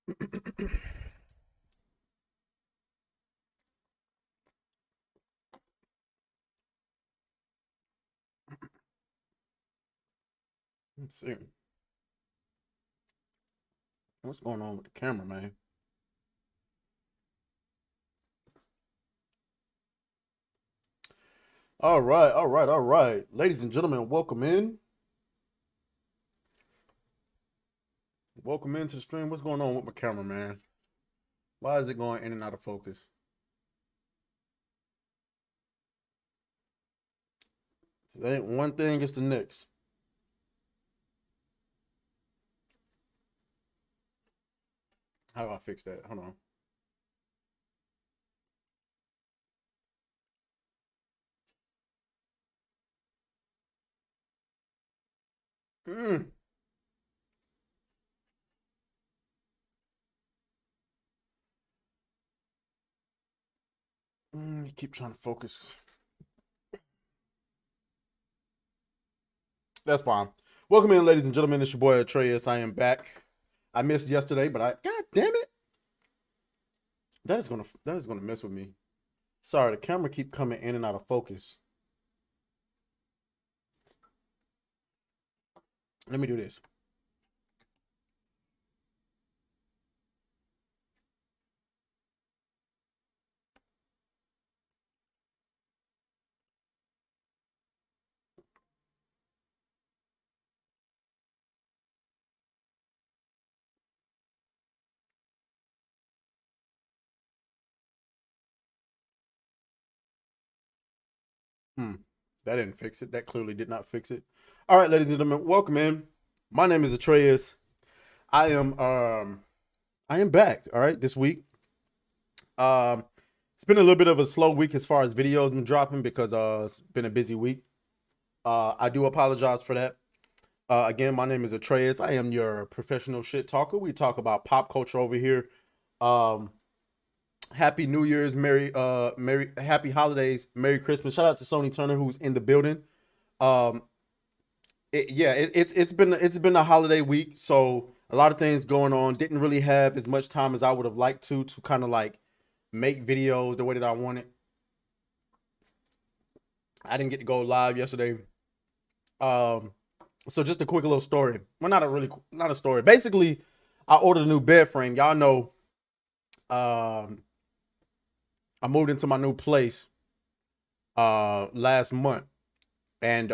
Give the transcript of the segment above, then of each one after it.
Let's see. What's going on with the camera, man? All right, all right, all right. Ladies and gentlemen, welcome in. Welcome into the stream. What's going on with my camera, man? Why is it going in and out of focus? Today, one thing is the next. How do I fix that? Hold on. Mm. You keep trying to focus. That's fine. Welcome in, ladies and gentlemen. It's your boy Atreus. I am back. I missed yesterday, but God damn it, that is gonna mess with me. Sorry, the camera keep coming in and out of focus. Let me do this. Hmm. That didn't fix it. That clearly did not fix it. All right, ladies and gentlemen, welcome in. My name is Atreus. I am I am back, all right, this week. Um it's been a little bit of a slow week as far as videos been dropping because it's been a busy week. I do apologize for that. Again, my name is Atreus. I am your professional shit talker. We talk about pop culture over here. Um Happy New Year's, Merry Happy Holidays, Merry Christmas. Shout out to Sony Turner who's in the building. Um it's been a holiday week, so a lot of things going on. Didn't really have as much time as I would have liked to kind of like make videos the way that I wanted. I didn't get to go live yesterday. Um, so just a quick little story. Well, not a story. Basically, I ordered a new bed frame. Y'all know, um, I moved into my new place last month, and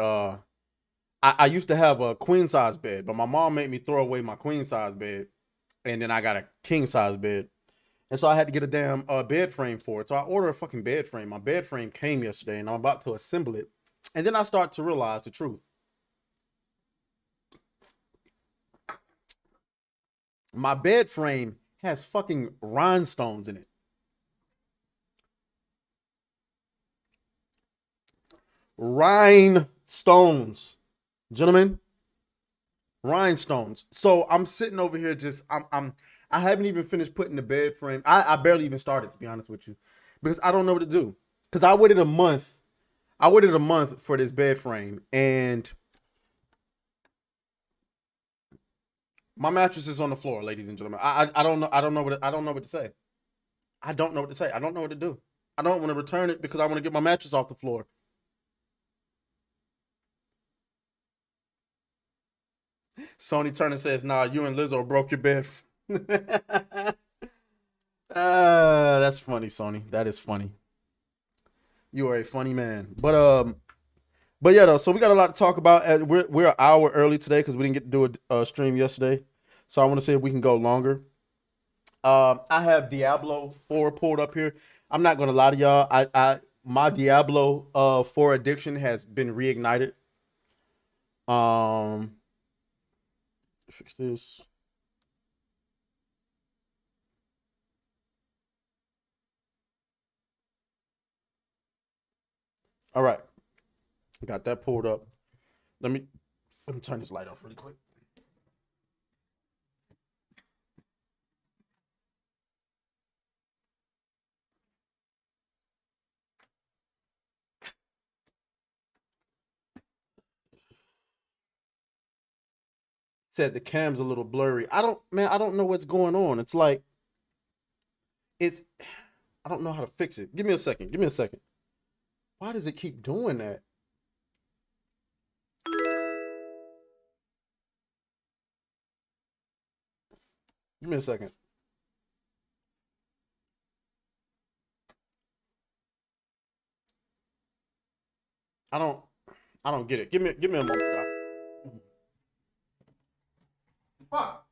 I used to have a queen size bed, but my mom made me throw away my queen size bed, and then I got a king size bed. And so I had to get a damn bed frame for it. So I ordered a fucking bed frame. My bed frame came yesterday, and I'm about to assemble it. And then I start to realize the truth. My bed frame has fucking rhinestones in it. Rhinestones, gentlemen, rhinestones. So I'm sitting over here just I haven't even finished putting the bed frame. I barely even started, to be honest with you, because I don't know what to do. Because I waited a month. I waited a month for this bed frame, and my mattress is on the floor, ladies and gentlemen. I don't know. I don't know what to say. I don't know what to say. I don't know what to do. I don't want to return it because I want to get my mattress off the floor. Sony Turner says, "Nah, you and Lizzo broke your bed." That's funny, Sony. That is funny. You are a funny man. But yeah, though. So we got a lot to talk about. We're an hour early today because we didn't get to do a stream yesterday. So I want to see if we can go longer. I have Diablo 4 pulled up here. I'm not gonna lie to y'all. I my Diablo 4 addiction has been reignited. Um, fix this. All right, got that pulled up. Let me let me turn this light off really quick. Said the cam's a little blurry. I don't know what's going on. It's like it's I don't know how to fix it. Give me a second. Give me a second. Why does it keep doing that? Give me a second. I don't I don't get it. Give me a moment, guys. Fuck.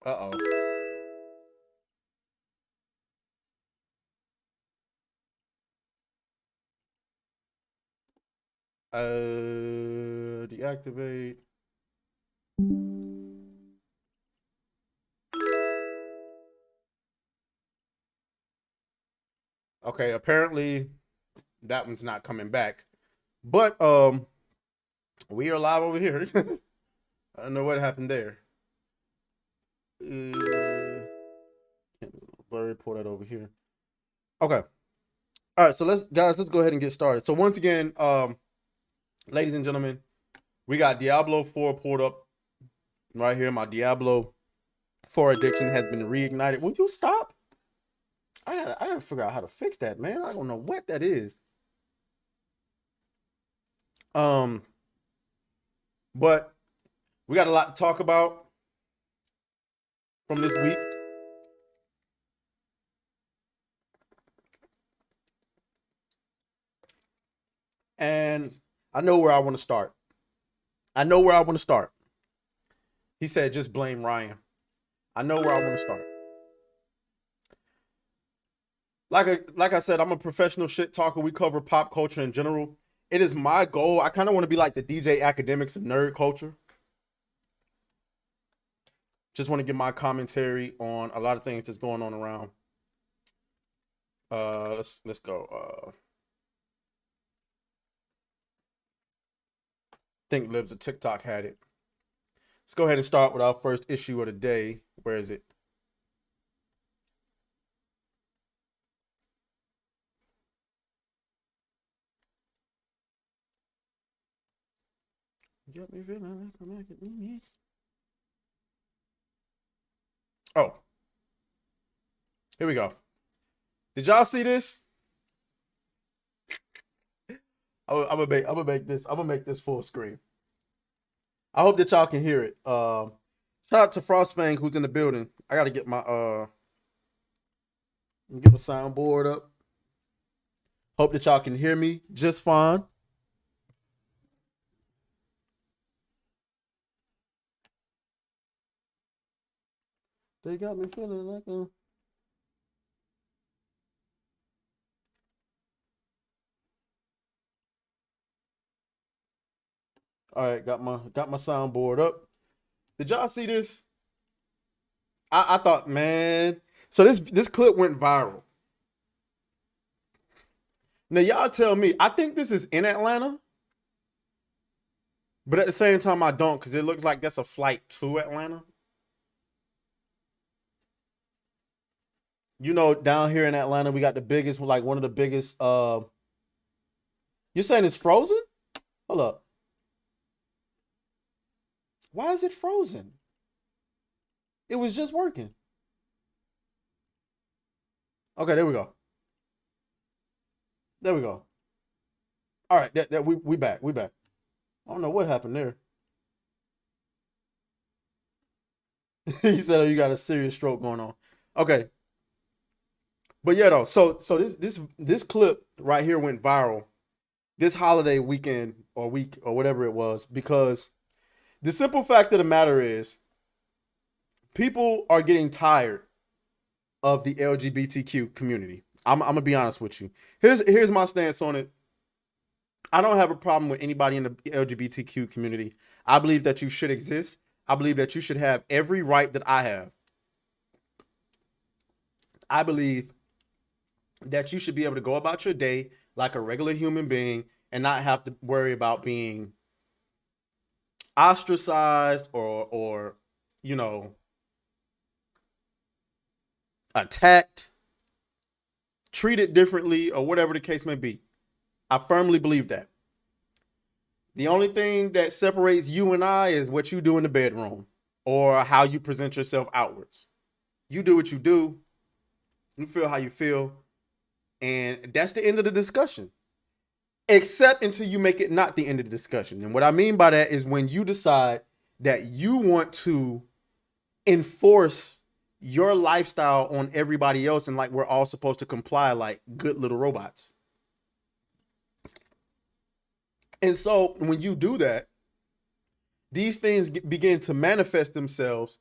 Uh-oh. Deactivate. Okay, apparently that one's not coming back. But we are live over here. I don't know what happened there. Blurry, pour that over here. Okay. All right, so let's go ahead and get started. So once again, ladies and gentlemen, we got Diablo 4 pulled up right here. My Diablo 4 addiction has been reignited. Will you stop? I gotta figure out how to fix that, man. I don't know what that is. But we got a lot to talk about from this week. And I know where I want to start. He said, just blame Ryan. I know where I want to start. Like I said, I'm a professional shit talker. We cover pop culture in general. It is my goal. I kind of want to be like the DJ Academics of nerd culture. Just want to give my commentary on a lot of things that's going on around. Let's go. Think Libs of TikTok had it. Let's go ahead and start with our first issue of the day. Where is it? Got me feeling like I'm making. Oh, here we go. Did y'all see this? I'm gonna make this full screen. I hope that y'all can hear it. Shout out to Frostfang who's in the building. I gotta get my soundboard up. Hope that y'all can hear me just fine. They got me feeling like a. All right, got my soundboard up. Did y'all see this? I thought, man. So this clip went viral. Now y'all tell me. I think this is in Atlanta, but at the same time I don't, because it looks like that's a flight to Atlanta. You know, down here in Atlanta, we got the biggest, like one of the biggest. You're saying it's frozen? Hold up. Why is it frozen? It was just working. Okay, there we go. There we go. All right, we back. We back. I don't know what happened there. He said, "Oh, you got a serious stroke going on." Okay, but yeah, though. So this clip right here went viral this holiday weekend or week or whatever it was, because the simple fact of the matter is, people are getting tired of the LGBTQ community. I'm gonna be honest with you. Here's my stance on it. I don't have a problem with anybody in the LGBTQ community. I believe that you should exist. I believe that you should have every right that I have. I believe that you should be able to go about your day like a regular human being and not have to worry about being ostracized or you know, attacked, treated differently, or whatever the case may be. I firmly believe that. The only thing that separates you and I is what you do in the bedroom or how you present yourself outwards. You do what you do. You feel how you feel. And that's the end of the discussion. Except until you make it not the end of the discussion. And what I mean by that is when you decide that you want to enforce your lifestyle on everybody else and like we're all supposed to comply like good little robots. And so when you do that, these things begin to manifest themselves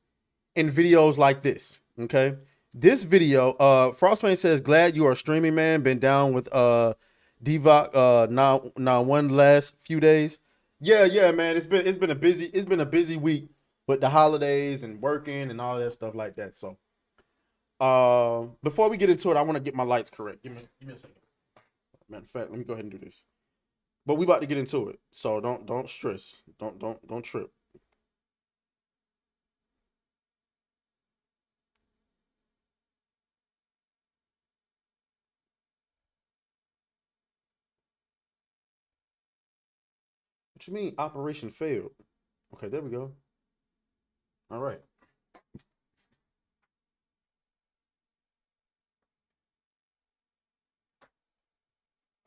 in videos like this. Okay. This video, Frostman says, glad you are streaming, man. Been down with Divock now one last few days. Yeah, man. It's been a busy week with the holidays and working and all that stuff like that. So before we get into it, I want to get my lights correct. Give me a second. Matter of fact, let me go ahead and do this. But we about to get into it. So don't stress. Don't trip. What you mean operation failed? Okay, there we go. All right.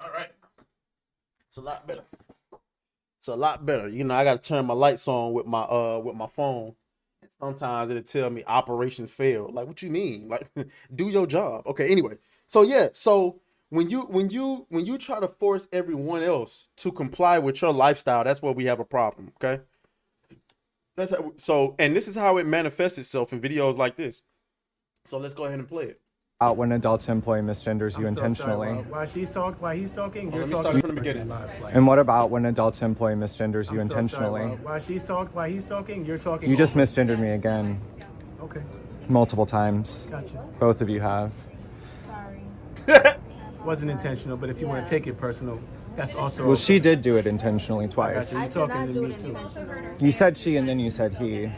All right. It's a lot better. It's a lot better. You know, I gotta turn my lights on with my phone. And sometimes it'll tell me operation failed. Like, what you mean? Like, do your job. Okay, anyway. So yeah, so when you try to force everyone else to comply with your lifestyle, that's where we have a problem. Okay. That's how, so, and this is how it manifests itself in videos like this. So let's go ahead and play it. Out when adult employee misgenders you intentionally. While he's talking, you're Let me start talking from the beginning. And what about when adult employee misgenders you intentionally? While he's talking, you're talking. You just misgendered me again. Okay. Multiple times. Gotcha. Both of you have. Sorry. Wasn't intentional, but if you want to take it personal, that's also. Well, she did do it intentionally twice. You're talking to me too. You said she and then you said he.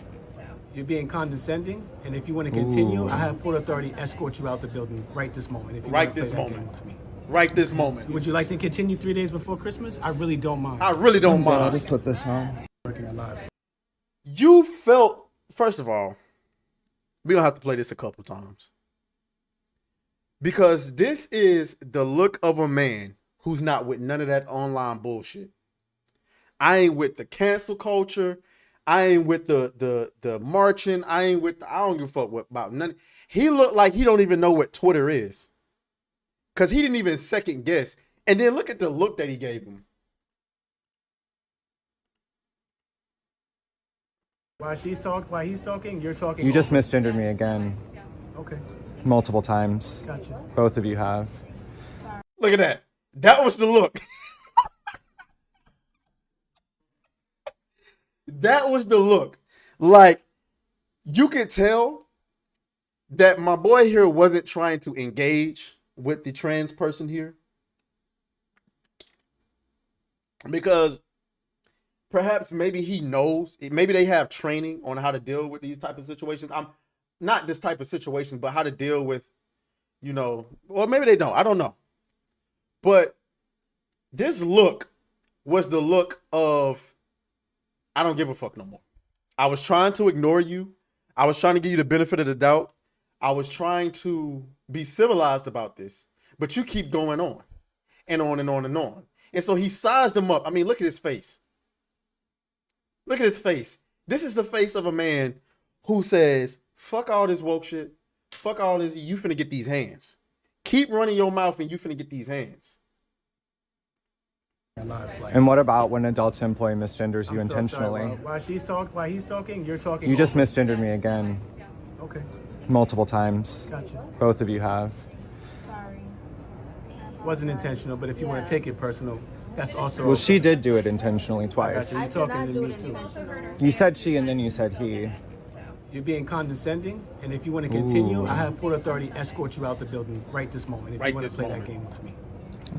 You're being condescending, and if you want to continue, I have Port Authority escort you out the building right this moment. If you Right want to this play that moment. game with me. Right this moment. Would you like to continue 3 days before Christmas? I really don't mind. I really don't I'll mind. just put this on. Working alive. You felt, first of all, we're gonna have to play this a couple times. Because this is the look of a man who's not with none of that online bullshit. I ain't with the cancel culture. I ain't with the marching. I don't give a fuck about none. He looked like he don't even know what Twitter is. Cause he didn't even second guess. And then look at the look that he gave him. While he's talking, you're talking. You just misgendered me again. Okay. Multiple times. Gotcha. Both of you have. Look at that. That was the look. That was the look. Like, you could tell that my boy here wasn't trying to engage with the trans person here. Because perhaps maybe he knows, maybe they have training on how to deal with these type of situations. I'm not this type of situations, but how to deal with, you know, or maybe they don't. I don't know. But this look was the look of, I don't give a fuck no more. I was trying to ignore you. I was trying to give you the benefit of the doubt. I was trying to be civilized about this, but you keep going on and on and on and on. And so he sized him up. I mean, look at his face. Look at his face. This is the face of a man who says, fuck all this woke shit. Fuck all this. You finna get these hands. Keep running your mouth and you finna get these hands. And what about when adult employee misgenders you intentionally? While he's talking, you're talking. You just misgendered me again. Okay. Multiple times. Gotcha. Both of you have. Sorry. Wasn't intentional, but if you want to take it personal, that's also. Well, she did do it intentionally twice. You're talking to me too. You said she and then you said he. You're being condescending, and if you want to continue, I have full authority to escort you out the building right this moment. If Right you want this to play moment. that game with me.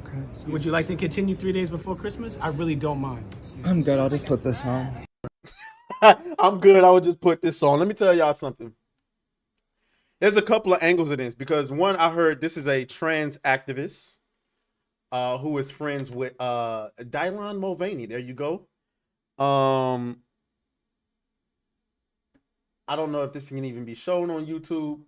Okay. Would you like to continue 3 days before Christmas? I really don't mind. I'm good. I'll just put this on. I'm good. I would just put this on. Let me tell y'all something. There's a couple of angles of this because one, I heard this is a trans activist who is friends with Dylan Mulvaney. There you go. I don't know if this can even be shown on YouTube,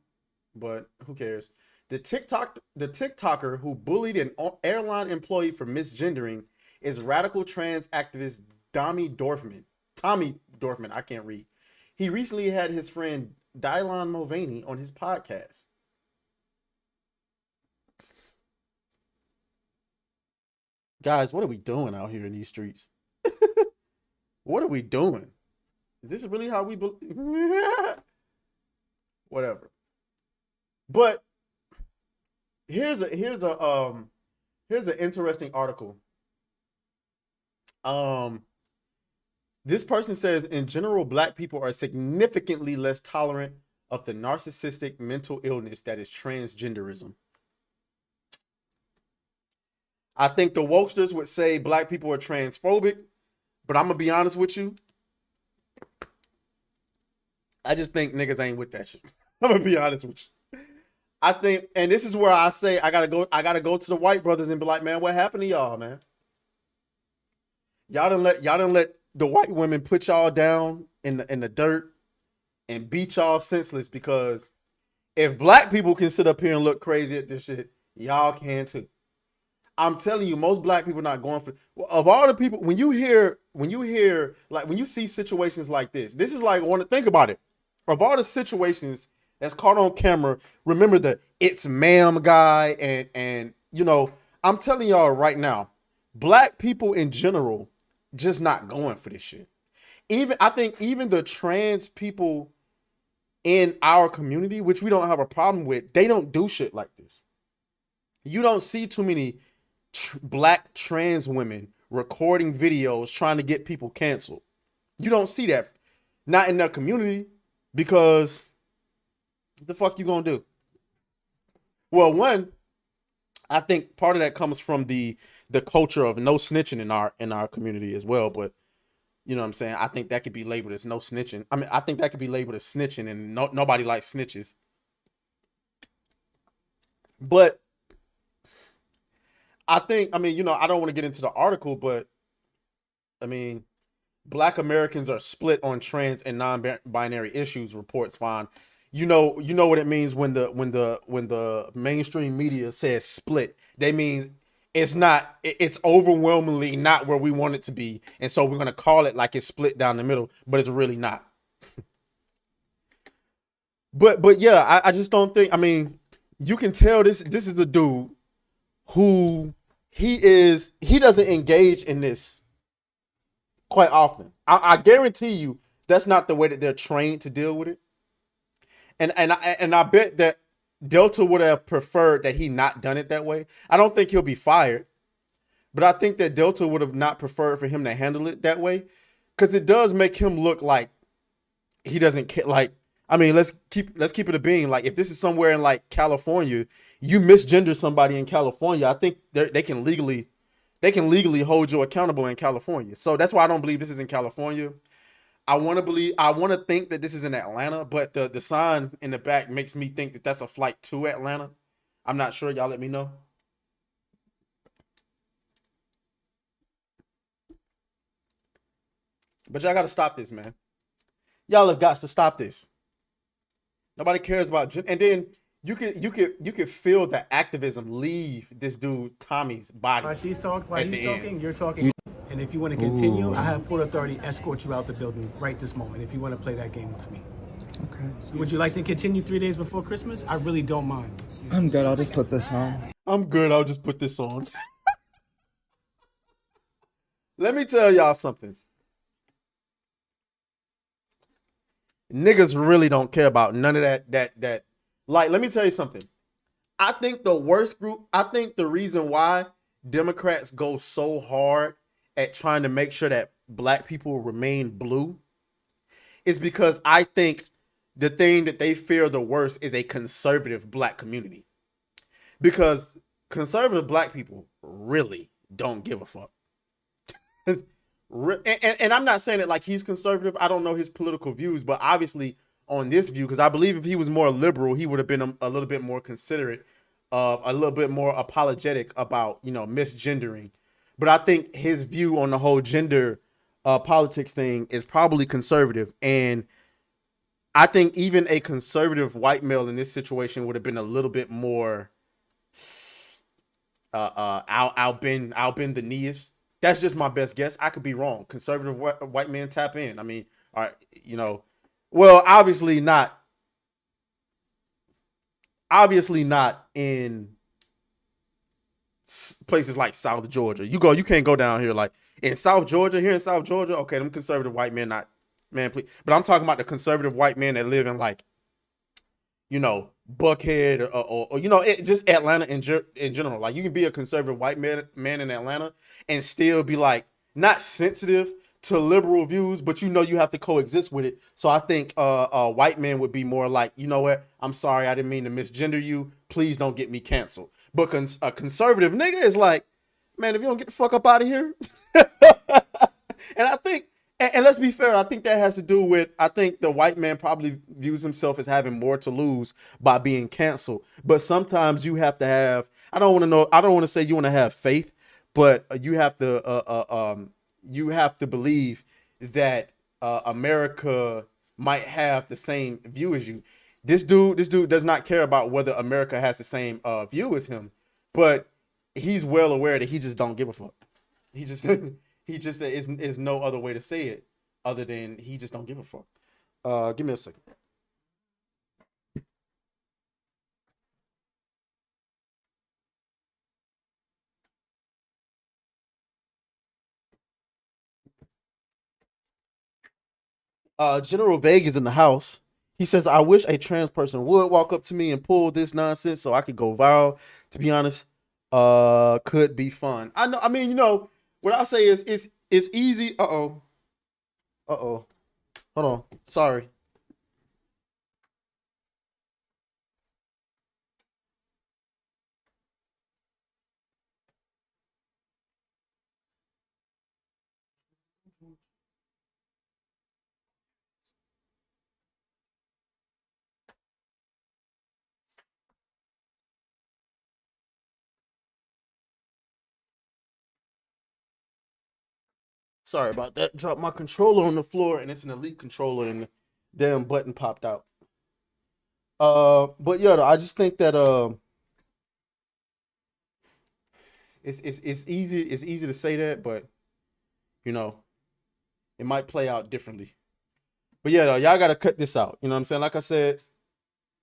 but who cares? The TikToker who bullied an airline employee for misgendering is radical trans activist Tommy Dorfman. I can't read. He recently had his friend Dylan Mulvaney on his podcast. Guys, what are we doing out here in these streets? What are we doing? Is this really how we whatever. But here's an interesting article. This person says, in general, Black people are significantly less tolerant of the narcissistic mental illness that is transgenderism. I think the wokesters would say Black people are transphobic, but I'm gonna be honest with you. I just think niggas ain't with that shit. I'm gonna be honest with you. I think, and this is where I say I gotta go to the white brothers and be like, man, what happened to y'all, man? Y'all done let the white women put y'all down in the dirt and beat y'all senseless, because if Black people can sit up here and look crazy at this shit, y'all can too. I'm telling you, most Black people not going for, of all the people, when you hear like when you see situations like this is like, want to think about it. Of all the situations that's caught on camera, remember the "it's ma'am" guy, and you know, I'm telling y'all right now, Black people in general just not going for this shit. I think even the trans people in our community, which we don't have a problem with, they don't do shit like this. You don't see too many Black trans women recording videos trying to get people canceled. You don't see that, not in their community, because what the fuck you gonna do? Well, one, I think part of that comes from the culture of no snitching in our community as well. But you know what I'm saying? I think that could be labeled as no snitching. I mean, I think that could be labeled as snitching, and nobody likes snitches. But I think, I mean, you know, I don't want to get into the article, but I mean, Black Americans are split on trans and non-binary issues, reports find. You know what it means when the mainstream media says split. They mean it's overwhelmingly not where we want it to be, and so we're gonna call it like it's split down the middle, but it's really not. but yeah, I just don't think. I mean, you can tell this is a dude who he doesn't engage in this quite often. I guarantee you that's not the way that they're trained to deal with it. And I bet that Delta would have preferred that he not done it that way. I don't think he'll be fired, but I think that Delta would have not preferred for him to handle it that way, because it does make him look like he doesn't care. Like, I mean, let's keep it a being. Like, if this is somewhere in like California, you misgender somebody in California, I think they can legally hold you accountable in California. So that's why I don't believe this is in California. I want to think that this is in Atlanta, but the sign in the back makes me think that that's a flight to Atlanta. I'm not sure. Y'all let me know. But y'all got to stop this, man. Y'all have got to stop this. Nobody cares about, and then you could feel the activism leave this dude Tommy's body. While he's talking, you're talking. And if you want to continue, I have full authority to escort you out the building right this moment. If you want to play that game with me. Okay. Would you like to continue 3 days before Christmas? I really don't mind. I'm good. I'll just put this on. I'm good. I'll just put this on. Let me tell y'all something. Niggas really don't care about none of that Like, let me tell you something. I think the worst group, I think the reason why Democrats go so hard at trying to make sure that black people remain blue is because I think the thing that they fear the worst is a conservative black community. Because conservative black people really don't give a fuck. And I'm not saying it like he's conservative. I don't know his political views, but obviously on this view, because I believe if he was more liberal, he would have been a little bit more considerate, a little bit more apologetic about, misgendering. But I think his view on the whole gender politics thing is probably conservative. And I think even a conservative white male in this situation would have been a little bit more I'll bend the knees. That's just my best guess. I could be wrong. Conservative white men tap in. I mean, all right, well, obviously not in places like South Georgia. You can't go down here like in South Georgia. Here in South Georgia, okay, them conservative white men not, man, please. But I'm talking about the conservative white men that live in like, Buckhead or just Atlanta in general. Like, you can be a conservative white man in Atlanta and still be like not sensitive to liberal views, but you have to coexist with it. So I think white men would be more like, you know what? I'm sorry, I didn't mean to misgender you. Please don't get me canceled. But a conservative nigga is like, man, if you don't get the fuck up out of here. And I think, and let's be fair, I think that has to do with, I think the white man probably views himself as having more to lose by being canceled. But sometimes you have to have, I don't want to say you want to have faith, but you have to believe that America might have the same view as you. This dude does not care about whether America has the same view as him, but he's well aware that he just don't give a fuck. He just he just is no other way to say it other than he just don't give a fuck. Give me a second. General Vague is in the house. He says, I wish a trans person would walk up to me and pull this nonsense so I could go viral. To be honest, could be fun. I know. I mean, what I say is it's easy. Hold on. Sorry. Sorry about that. Dropped my controller on the floor, and it's an Elite controller, and the damn button popped out. But yeah, I just think that it's easy to say that, but it might play out differently. But yeah, y'all gotta cut this out. You know what I'm saying? Like I said,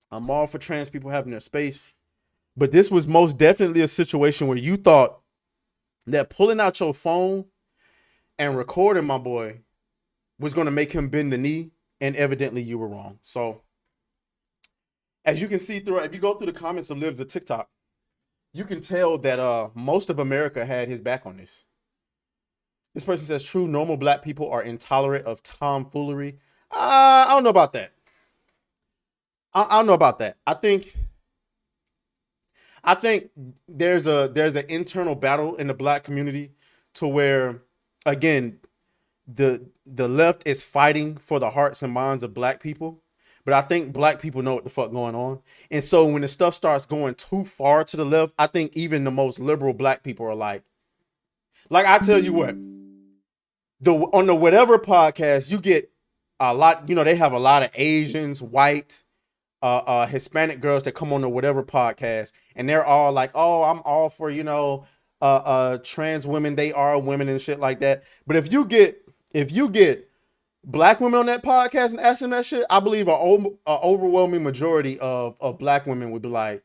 I'm all for trans people having their space, but this was most definitely a situation where you thought that pulling out your phone and recording my boy was going to make him bend the knee, and evidently you were wrong. So as you can see if you go through the comments of Libs of TikTok, you can tell that most of America had his back on this. This person says true normal black people are intolerant of tomfoolery. I don't know about that. I don't know about that. I think there's an internal battle in the black community to where, again, the left is fighting for the hearts and minds of black people, but I think black people know what the fuck going on. And so when the stuff starts going too far to the left, I think even the most liberal black people are like I tell you what, on the whatever podcast, you get a lot, they have a lot of Asians, white, Hispanic girls that come on the whatever podcast, and they're all like, oh, I'm all for, trans women, they are women and shit like that. But if you get black women on that podcast and ask them that shit, I believe an overwhelming majority of black women would be like,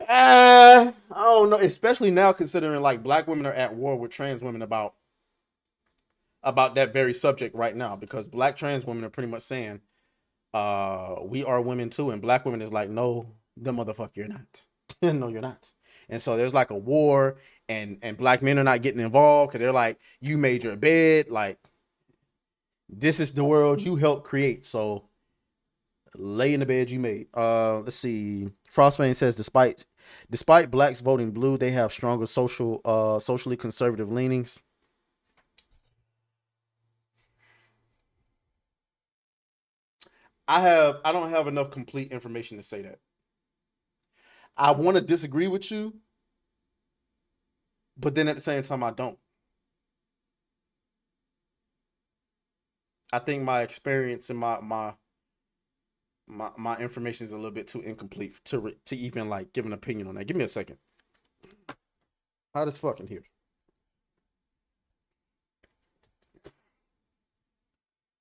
I don't know, especially now considering like black women are at war with trans women about that very subject right now, because black trans women are pretty much saying we are women too, and black women is like, no, the motherfucker, you're not. No, you're not. And so there's like a war, and black men are not getting involved because they're like, you made your bed, like this is the world you helped create. So lay in the bed you made. Let's see. Frostbane says despite blacks voting blue, they have stronger socially conservative leanings. I don't have enough complete information to say that. I want to disagree with you, but then at the same time I don't. I think my experience and my information is a little bit too incomplete to even like give an opinion on that. Give me a second. Hot as fucking here.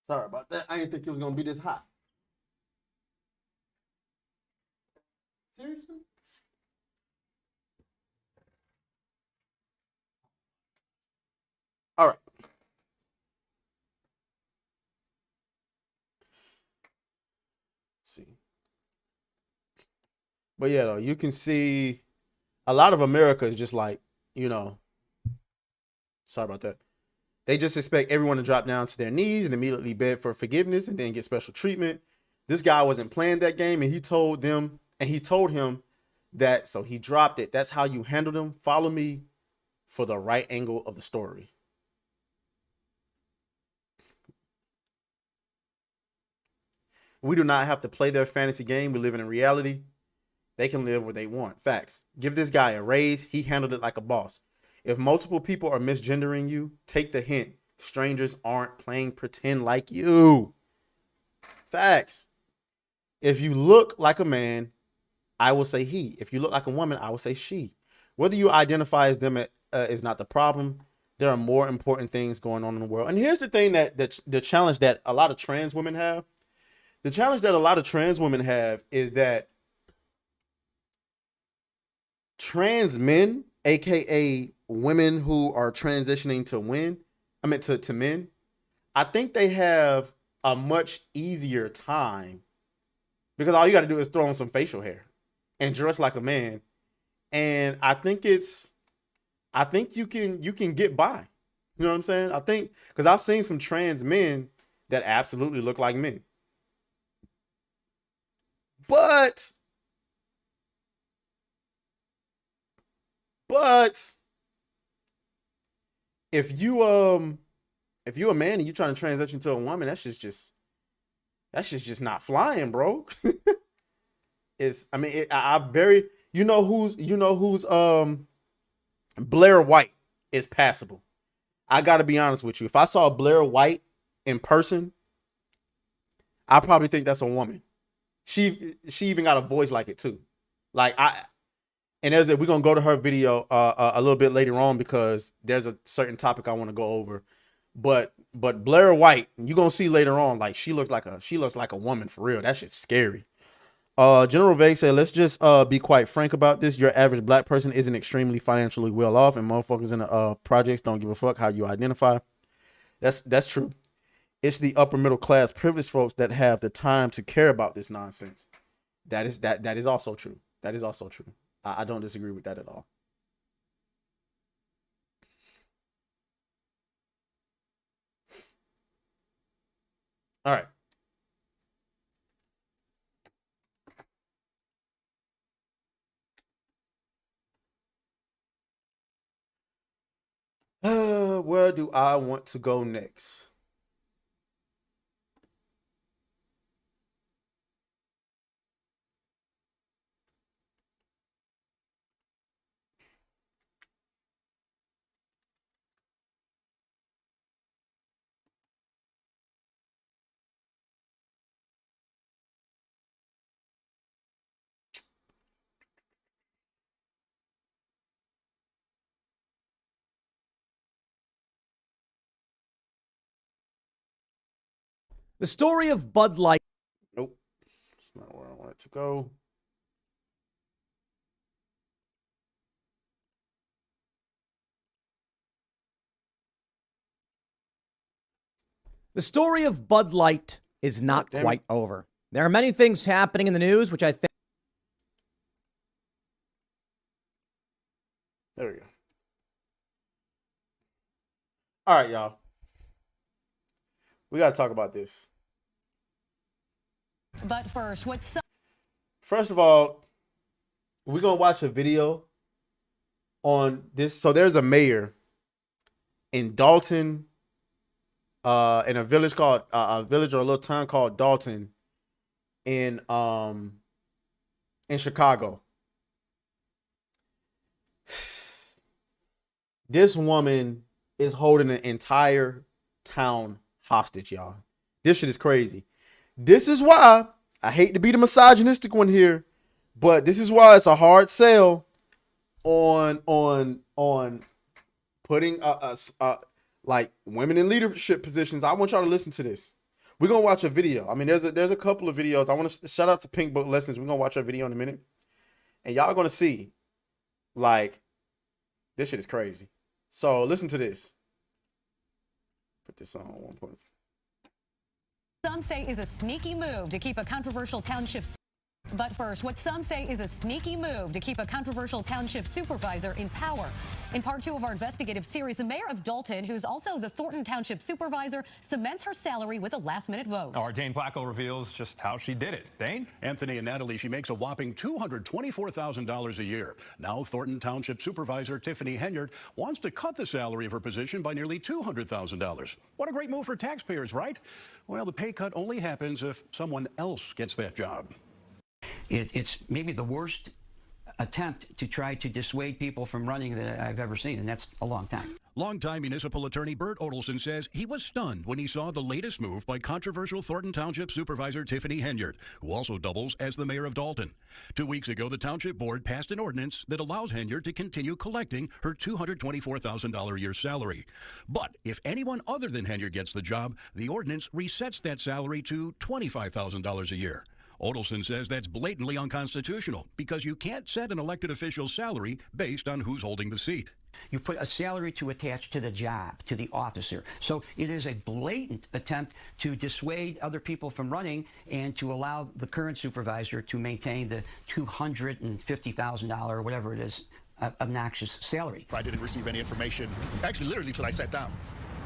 Sorry about that. I didn't think it was gonna be this hot. Seriously? All right. Let's see. But yeah, though, you can see a lot of America is just like, you know, sorry about that. They just expect everyone to drop down to their knees and immediately beg for forgiveness and then get special treatment. This guy wasn't playing that game, and he told him that, so he dropped it. That's how you handle them. Follow me for the right angle of the story. We do not have to play their fantasy game. We live in reality. They can live where they want. Facts. Give this guy a raise. He handled it like a boss. If multiple people are misgendering you, take the hint. Strangers aren't playing pretend like you. Facts. If you look like a man, I will say he. If you look like a woman, I will say she. Whether you identify as them is not the problem. There are more important things going on in the world. And here's the thing that the challenge that a lot of trans women have. The challenge that a lot of trans women have is that trans men, aka women who are transitioning to men, I think they have a much easier time because all you got to do is throw on some facial hair and dress like a man, and I think you can get by. You know what I'm saying? I think because I've seen some trans men that absolutely look like men, but if you a man and you trying to transition to a woman, that's just not flying, bro. I very you know who's Blair White is passable. I gotta be honest with you. If I saw Blair White in person, I probably think that's a woman. She even got a voice like it too. Like we're gonna go to her video a little bit later on because there's a certain topic I want to go over. But Blair White, you're gonna see later on, like she looks like a woman for real. That shit's scary. General Vague said, let's just be quite frank about this. Your average black person isn't extremely financially well off, and motherfuckers in the projects don't give a fuck how you identify. That's true. It's the upper middle class privileged folks that have the time to care about this nonsense. That is also true. That is also true. I don't disagree with that at all. All right. Where do I want to go next? The story of Bud Light. Nope. That's not where I want it to go. The story of Bud Light is not Damn it. quite over. There are many things happening in the news, which I think. There we go. All right, y'all. We got to talk about this. But first, First of all, we're going to watch a video on this. So there's a mayor in Dalton, in a village called, a village or a little town called Dalton in Chicago. This woman is holding an entire town hostage, y'all. This shit is crazy. This is why I hate to be the misogynistic one here, but this is why it's a hard sell on putting like women in leadership positions. I want y'all to listen to this. We're gonna watch a video. I mean, there's a couple of videos. I want to shout out to Pink Book Lessons. We're gonna watch our video in a minute, and y'all gonna see, like, this shit is crazy. So listen to this. Put this on 1 point. some say is a sneaky move to keep a controversial township. But first, what some say is a sneaky move to keep a controversial township supervisor in power. In part 2 of our investigative series, the mayor of Dalton, who's also the Thornton Township supervisor, cements her salary with a last-minute vote. Our Dane Placco reveals just how she did it. Dane? Anthony and Natalie, she makes a whopping $224,000 a year. Now Thornton Township supervisor Tiffany Henyard wants to cut the salary of her position by nearly $200,000. What a great move for taxpayers, right? Well, the pay cut only happens if someone else gets that job. It's maybe the worst attempt to try to dissuade people from running that I've ever seen, and that's a long time. Longtime municipal attorney Bert Odelson says he was stunned when he saw the latest move by controversial Thornton Township supervisor Tiffany Henyard, who also doubles as the mayor of Dalton. 2 weeks ago, the township board passed an ordinance that allows Henyard to continue collecting her $224,000 a year salary. But if anyone other than Henyard gets the job, the ordinance resets that salary to $25,000 a year. Odelson says that's blatantly unconstitutional because you can't set an elected official's salary based on who's holding the seat. You put a salary to attach to the job, to the officer. So it is a blatant attempt to dissuade other people from running and to allow the current supervisor to maintain the $250,000 or whatever it is, obnoxious salary. I didn't receive any information, actually literally until I sat down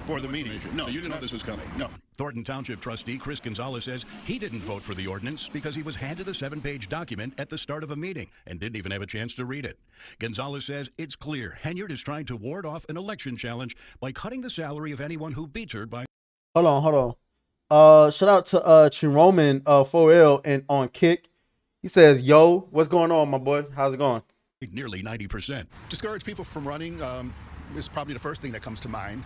for the meeting. No, so you didn't know this was coming? No. Thornton Township trustee Chris Gonzalez says he didn't vote for the ordinance because he was handed a 7-page document at the start of a meeting and didn't even have a chance to read it. Gonzalez says it's clear Henyard is trying to ward off an election challenge by cutting the salary of anyone who beats her by... Hold on. Shout out to Chiroman 4L and on Kick. He says, yo, what's going on, my boy? How's it going? Nearly 90%. Discourage people from running is probably the first thing that comes to mind.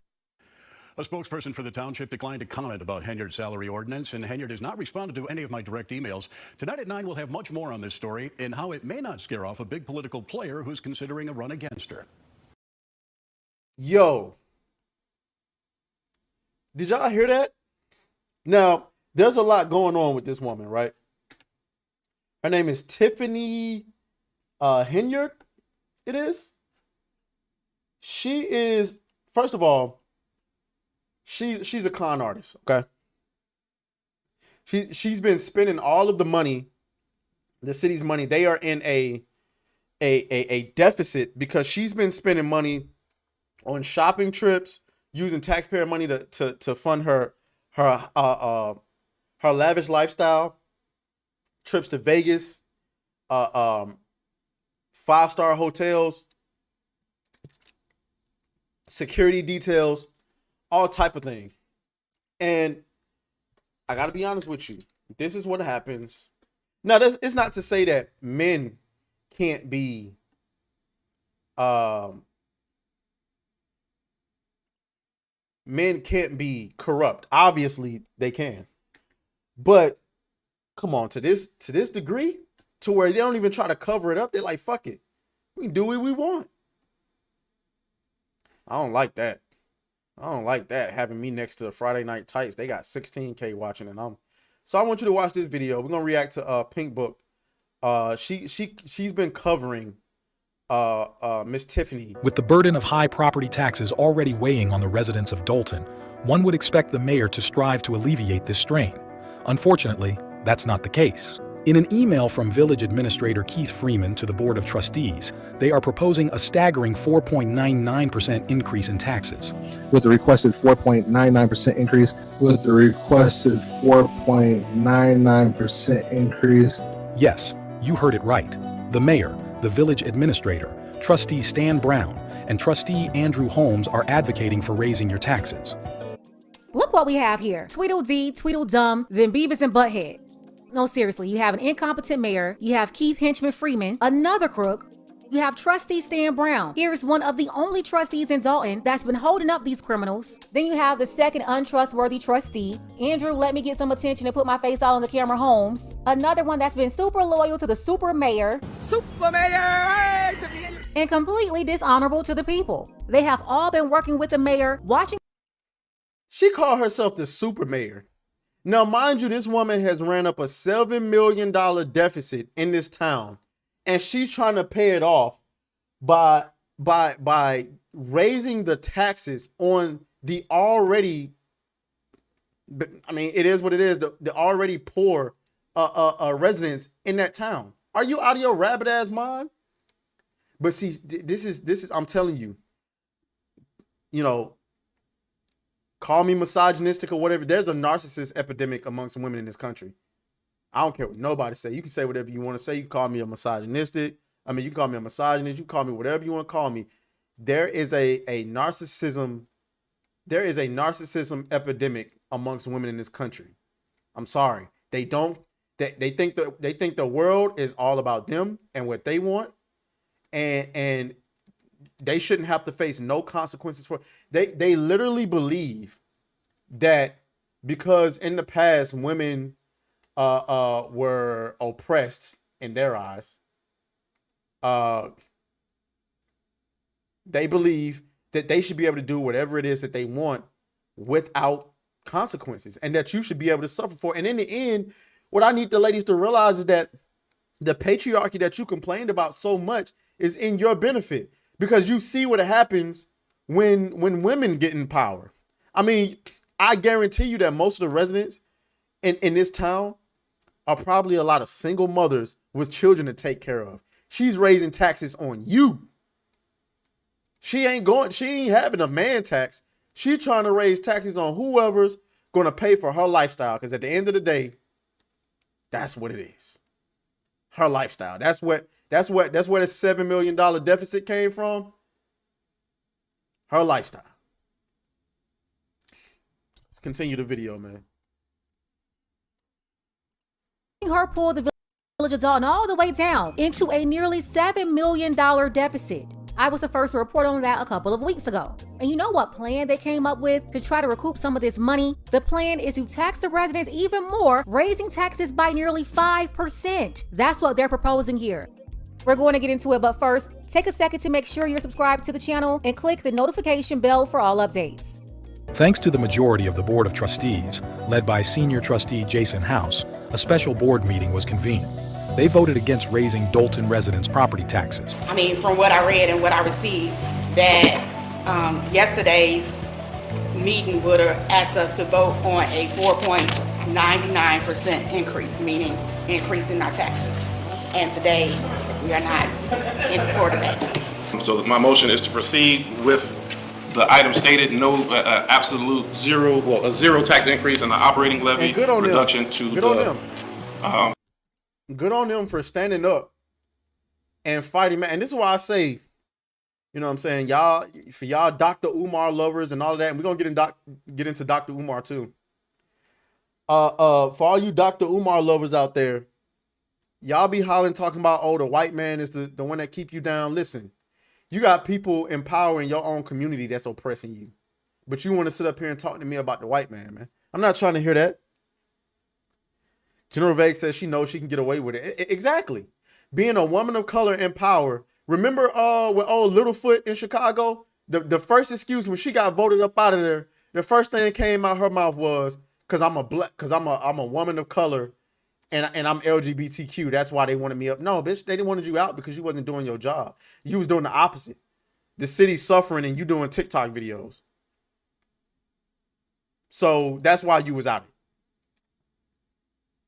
A spokesperson for the township declined to comment about Henyard's salary ordinance, and Henyard has not responded to any of my direct emails. Tonight at 9, we'll have much more on this story and how it may not scare off a big political player who's considering a run against her. Yo. Did y'all hear that? Now, there's a lot going on with this woman, right? Her name is Tiffany Henyard, it is. She is, first of all, she's a con artist, okay? She's been spending all of the money, the city's money. They are in a deficit because she's been spending money on shopping trips, using taxpayer money to fund her lavish lifestyle, trips to Vegas, 5-star hotels, security details, all type of thing. And I gotta be honest with you, this is what happens. Now, it's not to say that men can't be corrupt. Obviously they can, but come on, to this degree, to where they don't even try to cover it up. They're like, fuck it, we can do what we want. I don't like that. Having me next to the Friday Night Tights. They got 16K watching, and so I want you to watch this video. We're gonna react to Pink Book. She's been covering Miss Tiffany. With the burden of high property taxes already weighing on the residents of Dalton, one would expect the mayor to strive to alleviate this strain. Unfortunately, That's not the case. In an email from Village Administrator Keith Freeman to the Board of Trustees, they are proposing a staggering 4.99% increase in taxes. With the requested 4.99% increase, with the requested 4.99% increase. Yes, you heard it right. The mayor, the village administrator, Trustee Stan Brown, and Trustee Andrew Holmes are advocating for raising your taxes. Look what we have here. Tweedledee, Tweedledum, then Beavis and Butthead. No, seriously, you have an incompetent mayor, you have Keith Henchman Freeman, another crook, you have Trustee Stan Brown. Here is one of the only trustees in Dalton that's been holding up these criminals. Then you have the second untrustworthy trustee, Andrew, let me get some attention and put my face all on the camera, Holmes. Another one that's been super loyal to the super mayor. Super mayor! And completely dishonorable to the people. They have all been working with the mayor, watching. She called herself the super mayor. Now, mind you, this woman has ran up a $7 million deficit in this town, and she's trying to pay it off by raising the taxes on the already, I mean, it is what it is, the already poor residents in that town. Are you out of your rabbit ass mind? But see, this is, I'm telling you, you know, call me misogynistic or whatever. There's a narcissist epidemic amongst women in this country. I don't care what nobody say. You can say whatever you want to say. You can call me a misogynistic. I mean, you can call me a misogynist. You can call me whatever you want to call me. There is a narcissism. There is a narcissism epidemic amongst women in this country. I'm sorry. They think the world is all about them and what they want, and they shouldn't have to face no consequences for it. They literally believe that because in the past women were oppressed in their eyes, they believe that they should be able to do whatever it is that they want without consequences, and that you should be able to suffer for. And in the end, what I need the ladies to realize is that the patriarchy that you complained about so much is in your benefit, because you see what happens when women get in power. I mean, I guarantee you that most of the residents in this town are probably a lot of single mothers with children to take care of. She's raising taxes on you. She ain't having a man tax. She's trying to raise taxes on whoever's going to pay for her lifestyle. Because at the end of the day, that's what it is. Her lifestyle. That's where the $7 million deficit came from. Her lifestyle. Let's continue the video, man. Her pull the village of Dalton all the way down into a nearly $7 million deficit. I was the first to report on that a couple of weeks ago. And you know what plan they came up with to try to recoup some of this money? The plan is to tax the residents even more, raising taxes by nearly 5%. That's what they're proposing here. We're going to get into it, but first, take a second to make sure you're subscribed to the channel and click the notification bell for all updates. Thanks to the majority of the Board of Trustees, led by Senior Trustee Jason House, a special board meeting was convened. They voted against raising Dalton residents' property taxes. I mean, from what I read and what I received, that yesterday's meeting would have asked us to vote on a 4.99% increase, meaning increasing our taxes. And today, we are not in support of that. So my motion is to proceed with the item stated, no absolute zero, well, a zero tax increase in the operating levy, reduction to good on them for standing up and fighting, man. And this is why I say, you know what I'm saying, y'all, for y'all Dr. Umar lovers and all of that, and we're gonna get into Dr. Umar too. For all you Dr. Umar lovers out there, y'all be hollering talking about, oh, the white man is the one that keep you down. Listen, you got people in power in your own community that's oppressing you, but you want to sit up here and talk to me about the white man. I'm not trying to hear that. General Vague says she knows she can get away with it. Exactly. Being a woman of color in power. Remember with old Littlefoot in Chicago? The first excuse when she got voted up out of there, the first thing that came out her mouth was, because I'm a woman of color and I'm LGBTQ. That's why they wanted me up. No, bitch, they didn't want you out because you wasn't doing your job. You was doing the opposite. The city's suffering and you doing TikTok videos. So that's why you was out.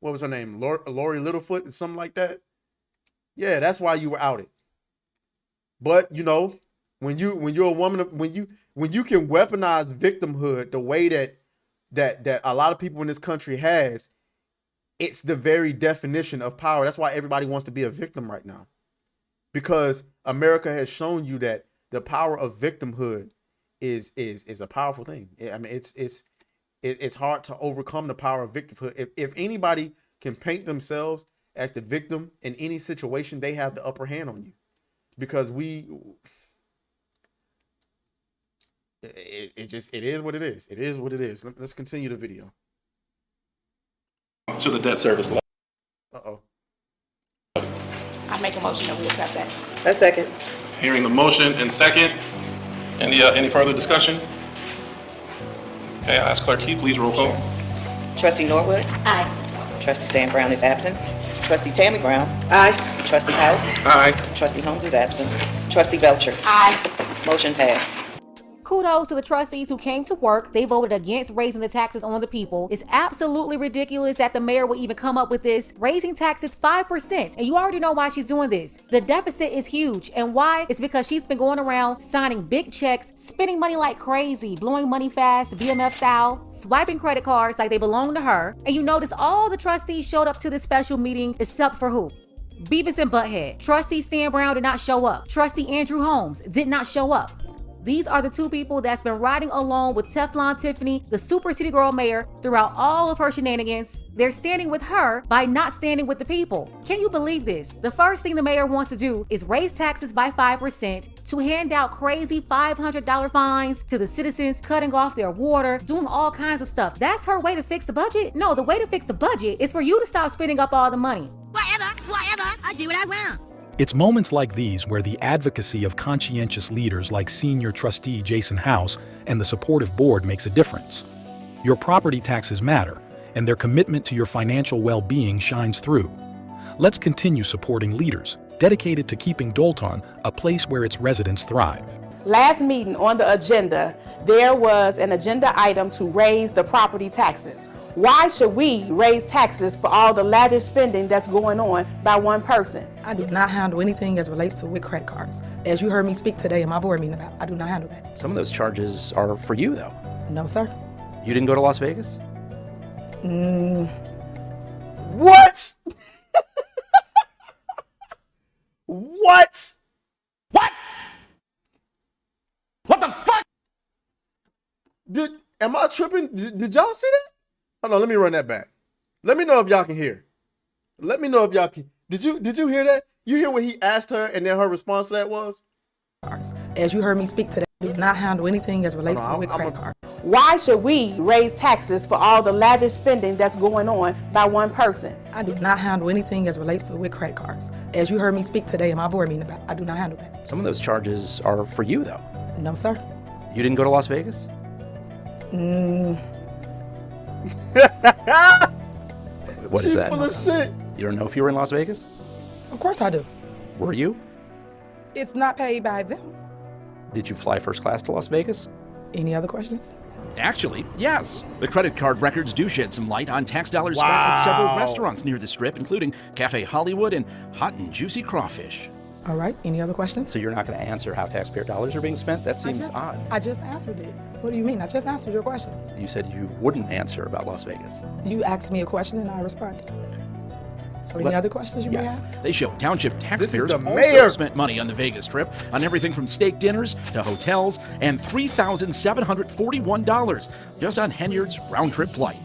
what was her name? Lori Littlefoot or something like that. Yeah, that's why you were outed. But you know, when you're a woman, when you can weaponize victimhood the way that a lot of people in this country has, it's the very definition of power. That's why everybody wants to be a victim right now, because America has shown you that the power of victimhood is a powerful thing. I mean, it's hard to overcome the power of victimhood. If anybody can paint themselves as the victim in any situation, they have the upper hand on you, because it is what it is. It is what it is. Let's continue the video. To the debt service level. Uh-oh. I make a motion that we accept that. A second. Hearing the motion and second, any further discussion? Okay, I'll ask Clerk Keith, please roll call. Trustee Norwood? Aye. Trustee Stan Brown is absent. Trustee Tammy Brown? Aye. Trustee House? Aye. Trustee Holmes is absent. Trustee Belcher? Aye. Motion passed. Kudos to the trustees who came to work. They voted against raising the taxes on the people. It's absolutely ridiculous that the mayor would even come up with this. Raising taxes 5%. And you already know why she's doing this. The deficit is huge. And why? It's because she's been going around signing big checks, spending money like crazy, blowing money fast, BMF style, swiping credit cards like they belong to her. And you notice all the trustees showed up to this special meeting except for who? Beavis and Butthead. Trustee Stan Brown did not show up. Trustee Andrew Holmes did not show up. These are the two people that's been riding along with Teflon Tiffany, the super city girl mayor, throughout all of her shenanigans. They're standing with her by not standing with the people. Can you believe this? The first thing the mayor wants to do is raise taxes by 5%, to hand out crazy $500 fines to the citizens, cutting off their water, doing all kinds of stuff. That's her way to fix the budget? No, the way to fix the budget is for you to stop spending up all the money. Whatever, I do what I want. It's moments like these where the advocacy of conscientious leaders like Senior Trustee Jason House and the supportive board makes a difference. Your property taxes matter, and their commitment to your financial well-being shines through. Let's continue supporting leaders dedicated to keeping Dalton a place where its residents thrive. Last meeting on the agenda, there was an agenda item to raise the property taxes. Why should we raise taxes for all the lavish spending that's going on by one person? I do not handle anything as relates to with credit cards. As you heard me speak today in my board meeting about, I do not handle that. Some of those charges are for you, though. No, sir. You didn't go to Las Vegas? What? What? What? What the fuck? Am I tripping? Did y'all see that? Hold on, let me run that back. Let me know if y'all can hear. Let me know if y'all can. Did you hear that? You hear what he asked her and then her response to that was? As you heard me speak today, I do not handle anything as relates to with credit cards. Why should we raise taxes for all the lavish spending that's going on by one person? I do not handle anything as relates to with credit cards. As you heard me speak today in my board meeting about, I do not handle that. Some of those charges are for you, though. No, sir. You didn't go to Las Vegas? What is that? Full of shit. You don't know if you were in Las Vegas? Of course I do. Were you? It's not paid by them. Did you fly first class to Las Vegas? Any other questions? Actually, yes. The credit card records do shed some light on tax dollars spent at several restaurants near the Strip, including Cafe Hollywood and Hot and Juicy Crawfish. All right, any other questions? So you're not going to answer how taxpayer dollars are being spent? That seems odd. I just answered it. What do you mean? I just answered your questions. You said you wouldn't answer about Las Vegas. You asked me a question and I responded. So any other questions you may have? They show township taxpayers the also mayor. spent money on the Vegas Strip on everything from steak dinners to hotels and $3,741 just on Henyard's round-trip flight.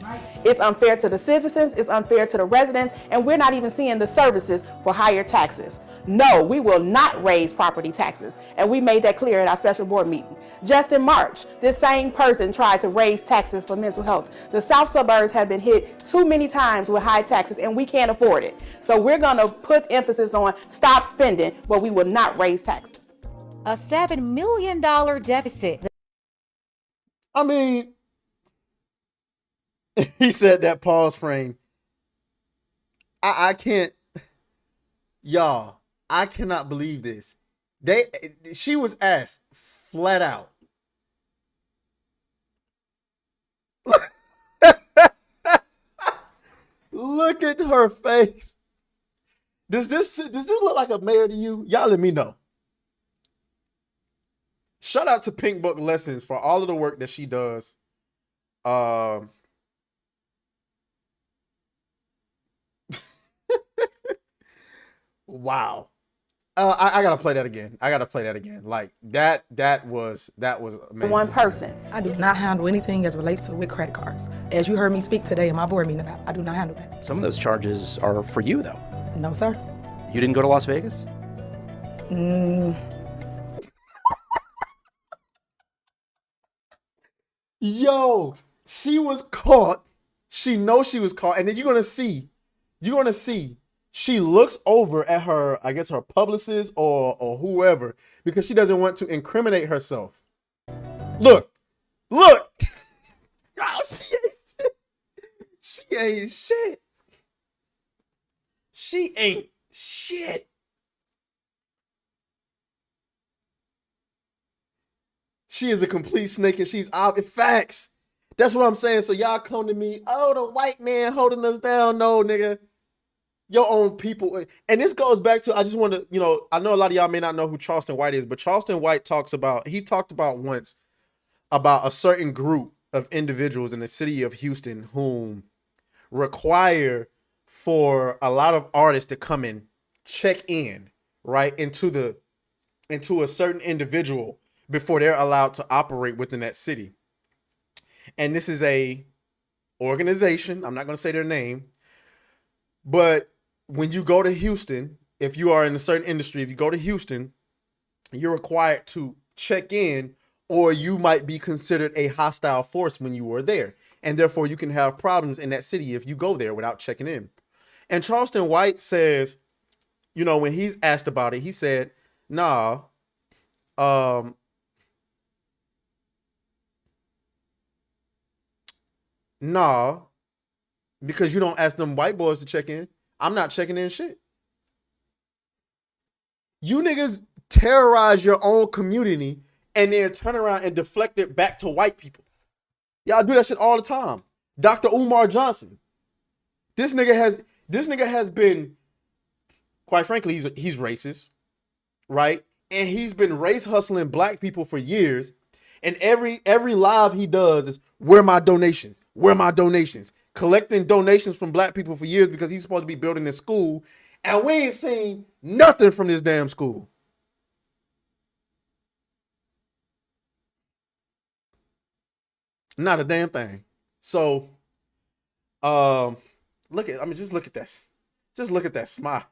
It's unfair to the citizens, it's unfair to the residents, and we're not even seeing the services for higher taxes. No, we will not raise property taxes, and we made that clear at our special board meeting. Just in March, this same person tried to raise taxes for mental health. The South suburbs have been hit too many times with high taxes, and we can't afford it. So we're gonna put emphasis on stop spending, but we will not raise taxes. A $7 million deficit. I mean, he said that pause frame. I can't, y'all. I cannot believe this. She was asked flat out. Look at her face. Does this look like a mayor to you? Y'all let me know. Shout out to Pink Book Lessons for all of the work that she does. Wow. I gotta play that again. Like that was amazing. One person. I do not handle anything as relates to with credit cards. As you heard me speak today in my board meeting about, I do not handle that. Some of those charges are for you, though. No, sir. You didn't go to Las Vegas? Yo, she was caught. She knows she was caught. And then you're gonna see. She looks over at her, I guess her publicist or whoever, because she doesn't want to incriminate herself. Look. Oh, she ain't shit. She ain't shit. She is a complete snake and she's out. Facts. That's what I'm saying. So y'all come to me, oh, the white man holding us down. No, nigga. Your own people. And this goes back to, I just want to, I know a lot of y'all may not know who Charleston White is, but Charleston White talked about once about a certain group of individuals in the city of Houston whom require for a lot of artists to come and check in, right, into a certain individual before they're allowed to operate within that city. And this is a organization, I'm not going to say their name, but when you go to Houston, if you are in a certain industry, if you go to Houston, you're required to check in, or you might be considered a hostile force when you are there. And therefore you can have problems in that city if you go there without checking in. And Charleston White says, when he's asked about it, he said, nah, because you don't ask them white boys to check in. I'm not checking in shit. You niggas terrorize your own community and then turn around and deflect it back to white people. Y'all do that shit all the time. Dr. Umar Johnson. This nigga has been, quite frankly, he's racist, right? And he's been race hustling black people for years. And every live he does is, where my donations? Where my donations? Collecting donations from black people for years because he's supposed to be building this school. And we ain't seen nothing from this damn school. Not a damn thing. So, just look at this. Just look at that smile.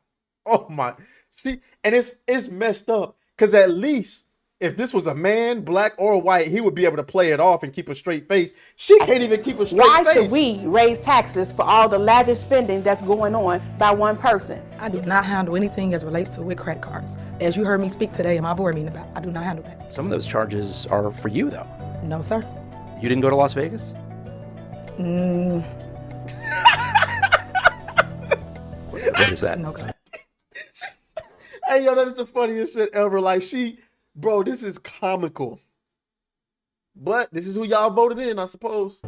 Oh my. See, and it's messed up. Because at least if this was a man, black or white, he would be able to play it off and keep a straight face. She can't even keep a straight face. Why should we raise taxes for all the lavish spending that's going on by one person? I do not handle anything as relates to with credit cards. As you heard me speak today in my board meeting about, I do not handle that. Some of those charges are for you, though. No, sir. You didn't go to Las Vegas? What is that? No, sir. Hey, yo, that is the funniest shit ever. Like, bro, this is comical. But this is who y'all voted in, I suppose.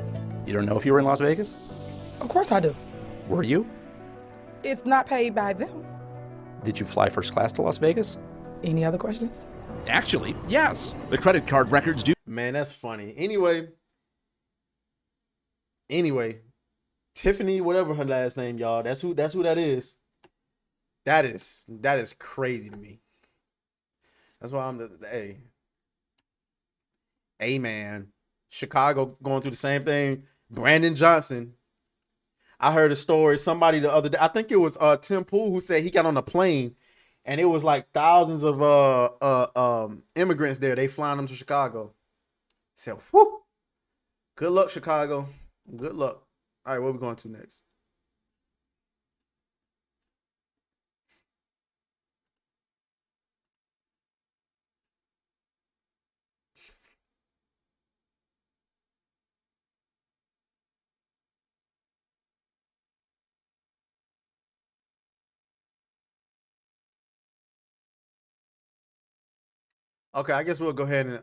You don't know if you were in Las Vegas? Of course I do. Were you? It's not paid by them. Did you fly first class to Las Vegas? Any other questions? Actually, yes. The credit card records do. Man, that's funny. Anyway, Tiffany, whatever her last name, y'all. That's who that is. That is crazy to me. That's why hey man, Chicago going through the same thing. Brandon Johnson. I heard a story, somebody the other day, I think it was Tim Pool, who said he got on a plane and it was like thousands of immigrants there. They flying them to Chicago. Said, whoo, good luck, Chicago. Good luck. All right, where we going to next? Okay, I guess we'll go ahead and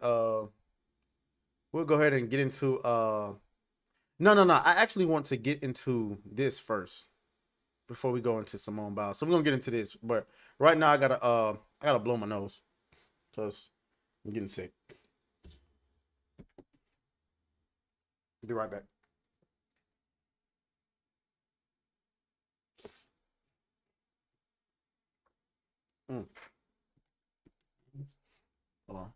get into no. I actually want to get into this first. before we go into Simone Biles. So we're gonna get into this, but right now I gotta blow my nose because I'm getting sick. Be right back. Hold on.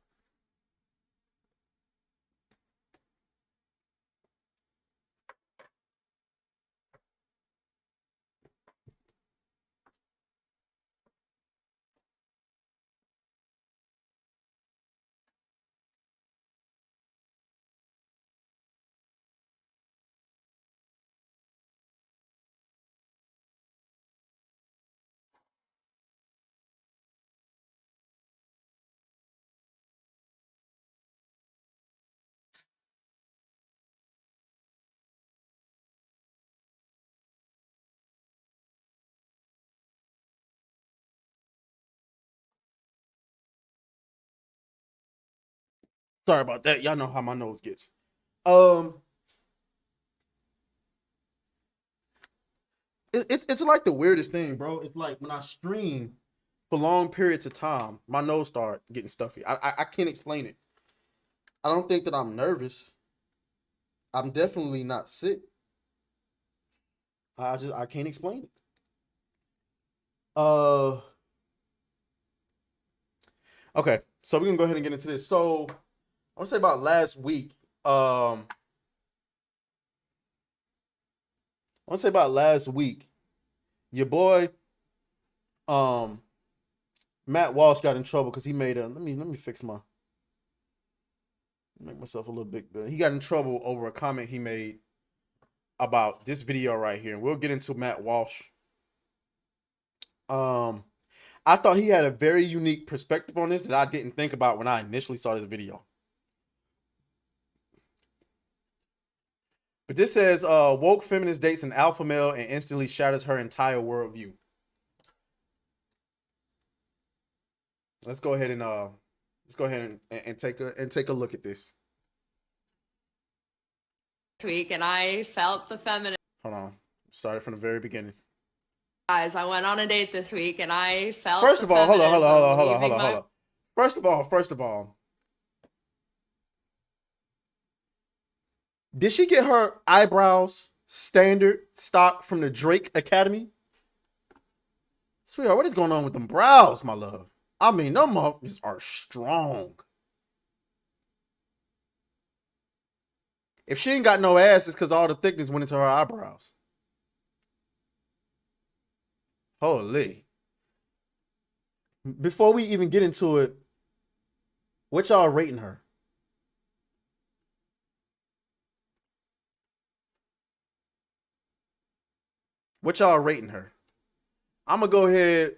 Sorry about that. Y'all know how my nose gets. It's like the weirdest thing, bro. It's like when I stream for long periods of time, my nose start getting stuffy. I can't explain it. I don't think that I'm nervous. I'm definitely not sick. I can't explain it. Okay, so we're gonna go ahead and get into this. So I want to say about last week. Your boy, Matt Walsh got in trouble because he made a. Let me fix my. Make myself a little bit good. He got in trouble over a comment he made about this video right here. And we'll get into Matt Walsh. I thought he had a very unique perspective on this that I didn't think about when I initially saw this video. But this says, woke feminist dates an alpha male and instantly shatters her entire worldview. Let's go ahead and take a look at this. Week, and I felt the feminine. Hold on. Started from the very beginning. Guys, I went on a date this week, and I felt. First of all, hold on. First of all. Did she get her eyebrows standard stock from the Drake Academy? Sweetheart, what is going on with them brows, my love? I mean, them motherfuckers are strong. If she ain't got no ass, it's because all the thickness went into her eyebrows. Holy. Before we even get into it, what y'all rating her? What y'all rating her? I'm going to go ahead.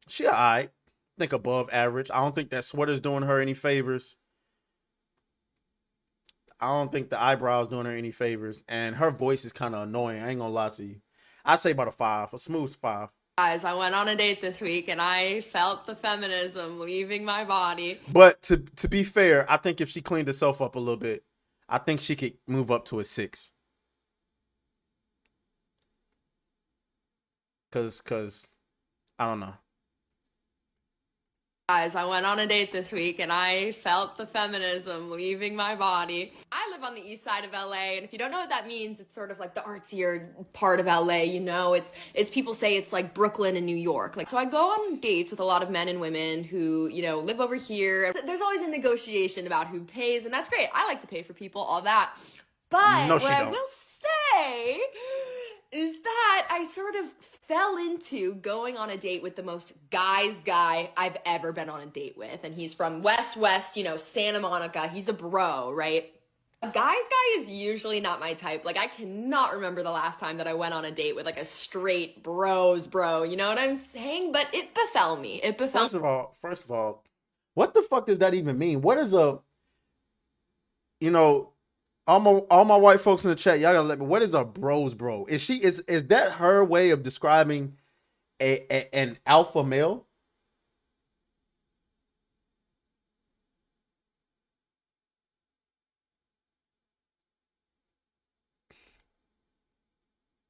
She all right. I think above average. I don't think that sweater's doing her any favors. I don't think the eyebrows doing her any favors. And her voice is kind of annoying. I ain't going to lie to you. I'd say about a 5. A smooth 5. Guys, I went on a date this week, and I felt the feminism leaving my body. But to be fair, I think if she cleaned herself up a little bit, I think she could move up to a 6. Cause I don't know. Guys, I went on a date this week, and I felt the feminism leaving my body. I live on the east side of LA, and if you don't know what that means, it's sort of like the artsier part of LA, you know? It's people say it's like Brooklyn and New York. Like, so I go on dates with a lot of men and women who, you know, live over here. There's always a negotiation about who pays, and that's great. I like to pay for people, all that. But what I will say is that I sort of fell into going on a date with the most guy's guy I've ever been on a date with. And he's from West, you know, Santa Monica. He's a bro, right? A guy's guy is usually not my type. Like, I cannot remember the last time that I went on a date with, like, a straight bro. You know what I'm saying? But it befell me. First of all, what the fuck does that even mean? What is a, you know, all my white folks in the chat, y'all gotta let me. What is a bro? Is that her way of describing an alpha male?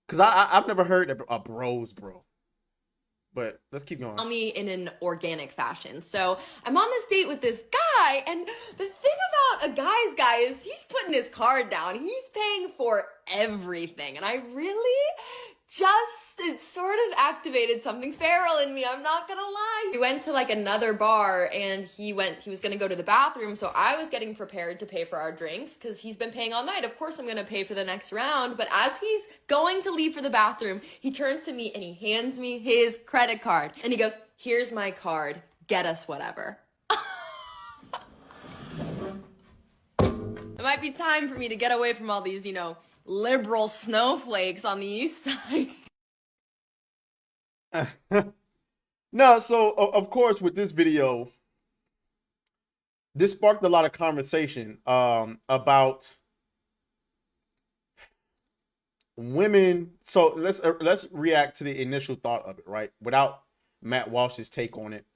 Because I've never heard a bro's bro. But let's keep going. Me in an organic fashion. So I'm on this date with this guy, and the thing about a guy's guy is he's putting his card down. He's paying for everything. And I really it sort of activated something feral in me. I'm not gonna lie. We went to like another bar, and he was gonna go to the bathroom. So I was getting prepared to pay for our drinks because he's been paying all night. Of course I'm gonna pay for the next round. But as he's going to leave for the bathroom, he turns to me and he hands me his credit card. And he goes, "Here's my card. Get us whatever." It might be time for me to get away from all these, liberal snowflakes on the east side. No, so of course with this video, this sparked a lot of conversation about women. So let's react to the initial thought of it, right? Without Matt Walsh's take on it.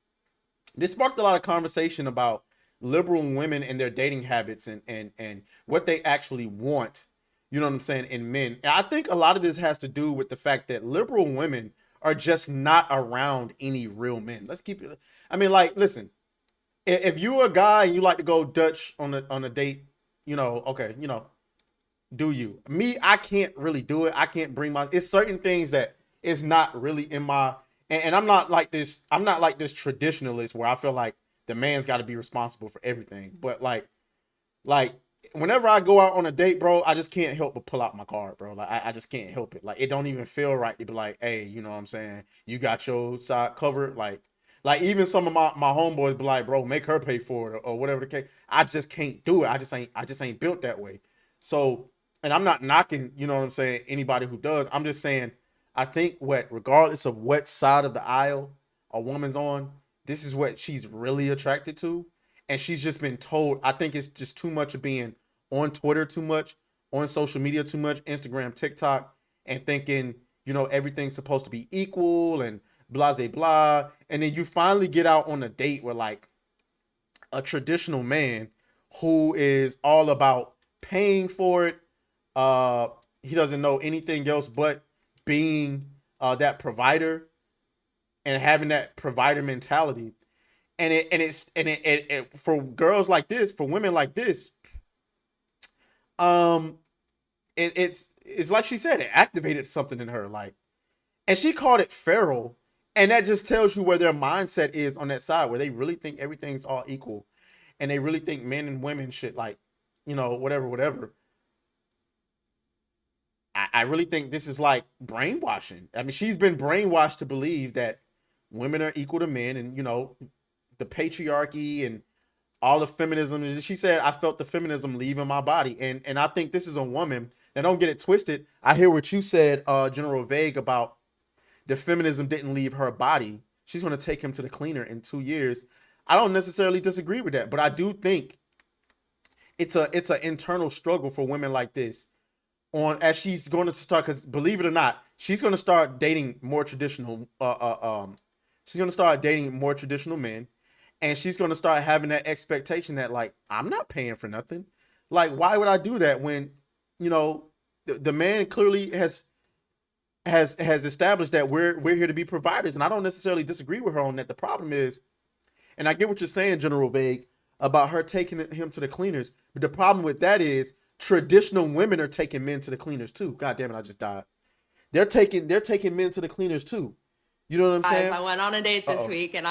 This sparked a lot of conversation about liberal women and their dating habits and what they actually want, you know what I'm saying, in men. And I think a lot of this has to do with the fact that liberal women are just not around any real men. Let's keep it. I mean, like, listen, if you're a guy and you like to go Dutch on a date, okay, do you? Me, I can't really do it. I can't bring it's certain things that is not really in my, and I'm not like this traditionalist where I feel like the man's got to be responsible for everything. But like whenever I go out on a date, bro, I just can't help but pull out my card, bro. Like I just can't help it. Like it don't even feel right to be like, hey, you know what I'm saying? You got your side covered. Like even some of my homeboys be like, bro, make her pay for it or whatever the case. I just can't do it. I just ain't built that way. So, and I'm not knocking, you know what I'm saying, anybody who does. I'm just saying, I think regardless of what side of the aisle a woman's on, this is what she's really attracted to. And she's just been told, I think it's just too much of being on Twitter too much, on social media too much, Instagram, TikTok, and thinking, everything's supposed to be equal and blah, blah, blah. And then you finally get out on a date with like a traditional man who is all about paying for it. He doesn't know anything else but being that provider and having that provider mentality. And it for girls like this, for women like this, it's like she said, it activated something in her, like, and she called it feral, and that just tells you where their mindset is on that side, where they really think everything's all equal, and they really think men and women should, like, whatever. I really think this is like brainwashing. I mean, she's been brainwashed to believe that women are equal to men, and the patriarchy and all the feminism. She said, I felt the feminism leaving my body. And I think this is a woman, and don't get it twisted. I hear what you said, General Vague, about the feminism didn't leave her body. She's going to take him to the cleaner in 2 years. I don't necessarily disagree with that, but I do think it's an internal struggle for women like this as she's going to start, because believe it or not, she's going to start dating more traditional, she's going to start dating more traditional men. And she's going to start having that expectation that, like, I'm not paying for nothing. Like, why would I do that when, the man clearly has established that we're here to be providers. And I don't necessarily disagree with her on that. The problem is, and I get what you're saying, General Vague, about her taking him to the cleaners. But the problem with that is traditional women are taking men to the cleaners too. God damn it, I just died. They're taking men to the cleaners too. You know what I'm saying? I went on a date this week, and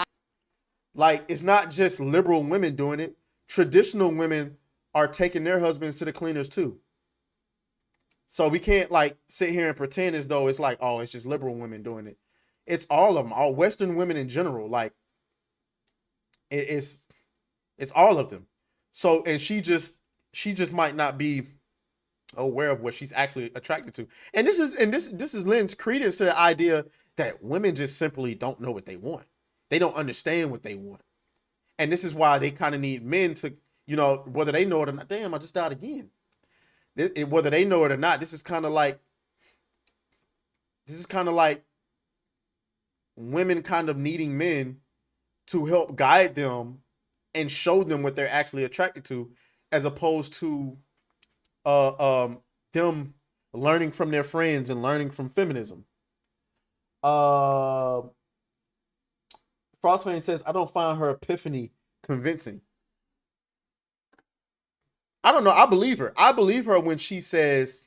like, it's not just liberal women doing it. Traditional women are taking their husbands to the cleaners too. So we can't like sit here and pretend as though it's like, oh, it's just liberal women doing it. It's all of them, all Western women in general. Like it's all of them. So, and she just might not be aware of what she's actually attracted to. And this is lends credence to the idea that women just simply don't know what they want. They don't understand what they want. And this is why they kind of need men to, whether they know it or not. Damn, I just died again. Whether they know it or not, this is kind of like women kind of needing men to help guide them and show them what they're actually attracted to, as opposed to them learning from their friends and learning from feminism. Frostfang says, I don't find her epiphany convincing. I don't know. I believe her. I believe her when she says,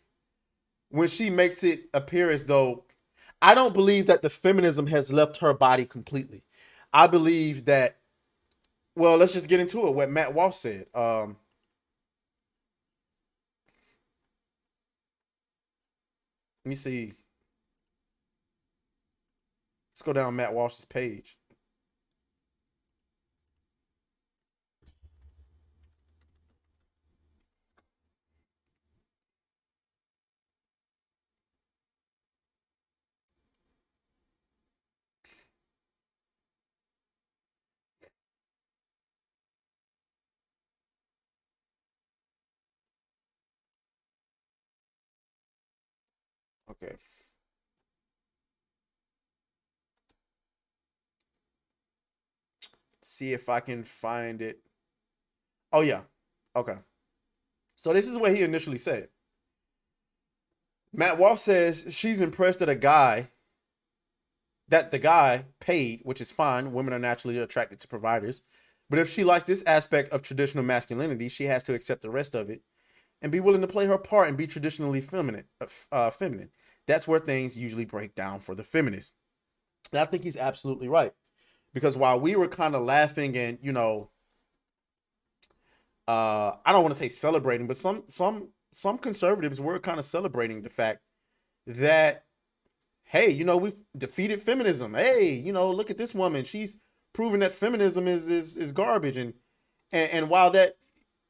when she makes it appear as though, I don't believe that the feminism has left her body completely. I believe that, well, let's just get into it. What Matt Walsh said. Let me see. Let's go down Matt Walsh's page. Okay. See if I can find it. Oh, yeah. Okay. So this is what he initially said. Matt Walsh says she's impressed that the guy paid, which is fine. Women are naturally attracted to providers. But if she likes this aspect of traditional masculinity, she has to accept the rest of it and be willing to play her part and be traditionally feminine. That's where things usually break down for the feminists. And I think he's absolutely right. Because while we were kind of laughing and, you know, I don't want to say celebrating, but some conservatives were kind of celebrating the fact that, hey, you know, we've defeated feminism. Hey, you know, look at this woman. She's proven that feminism is garbage. And while that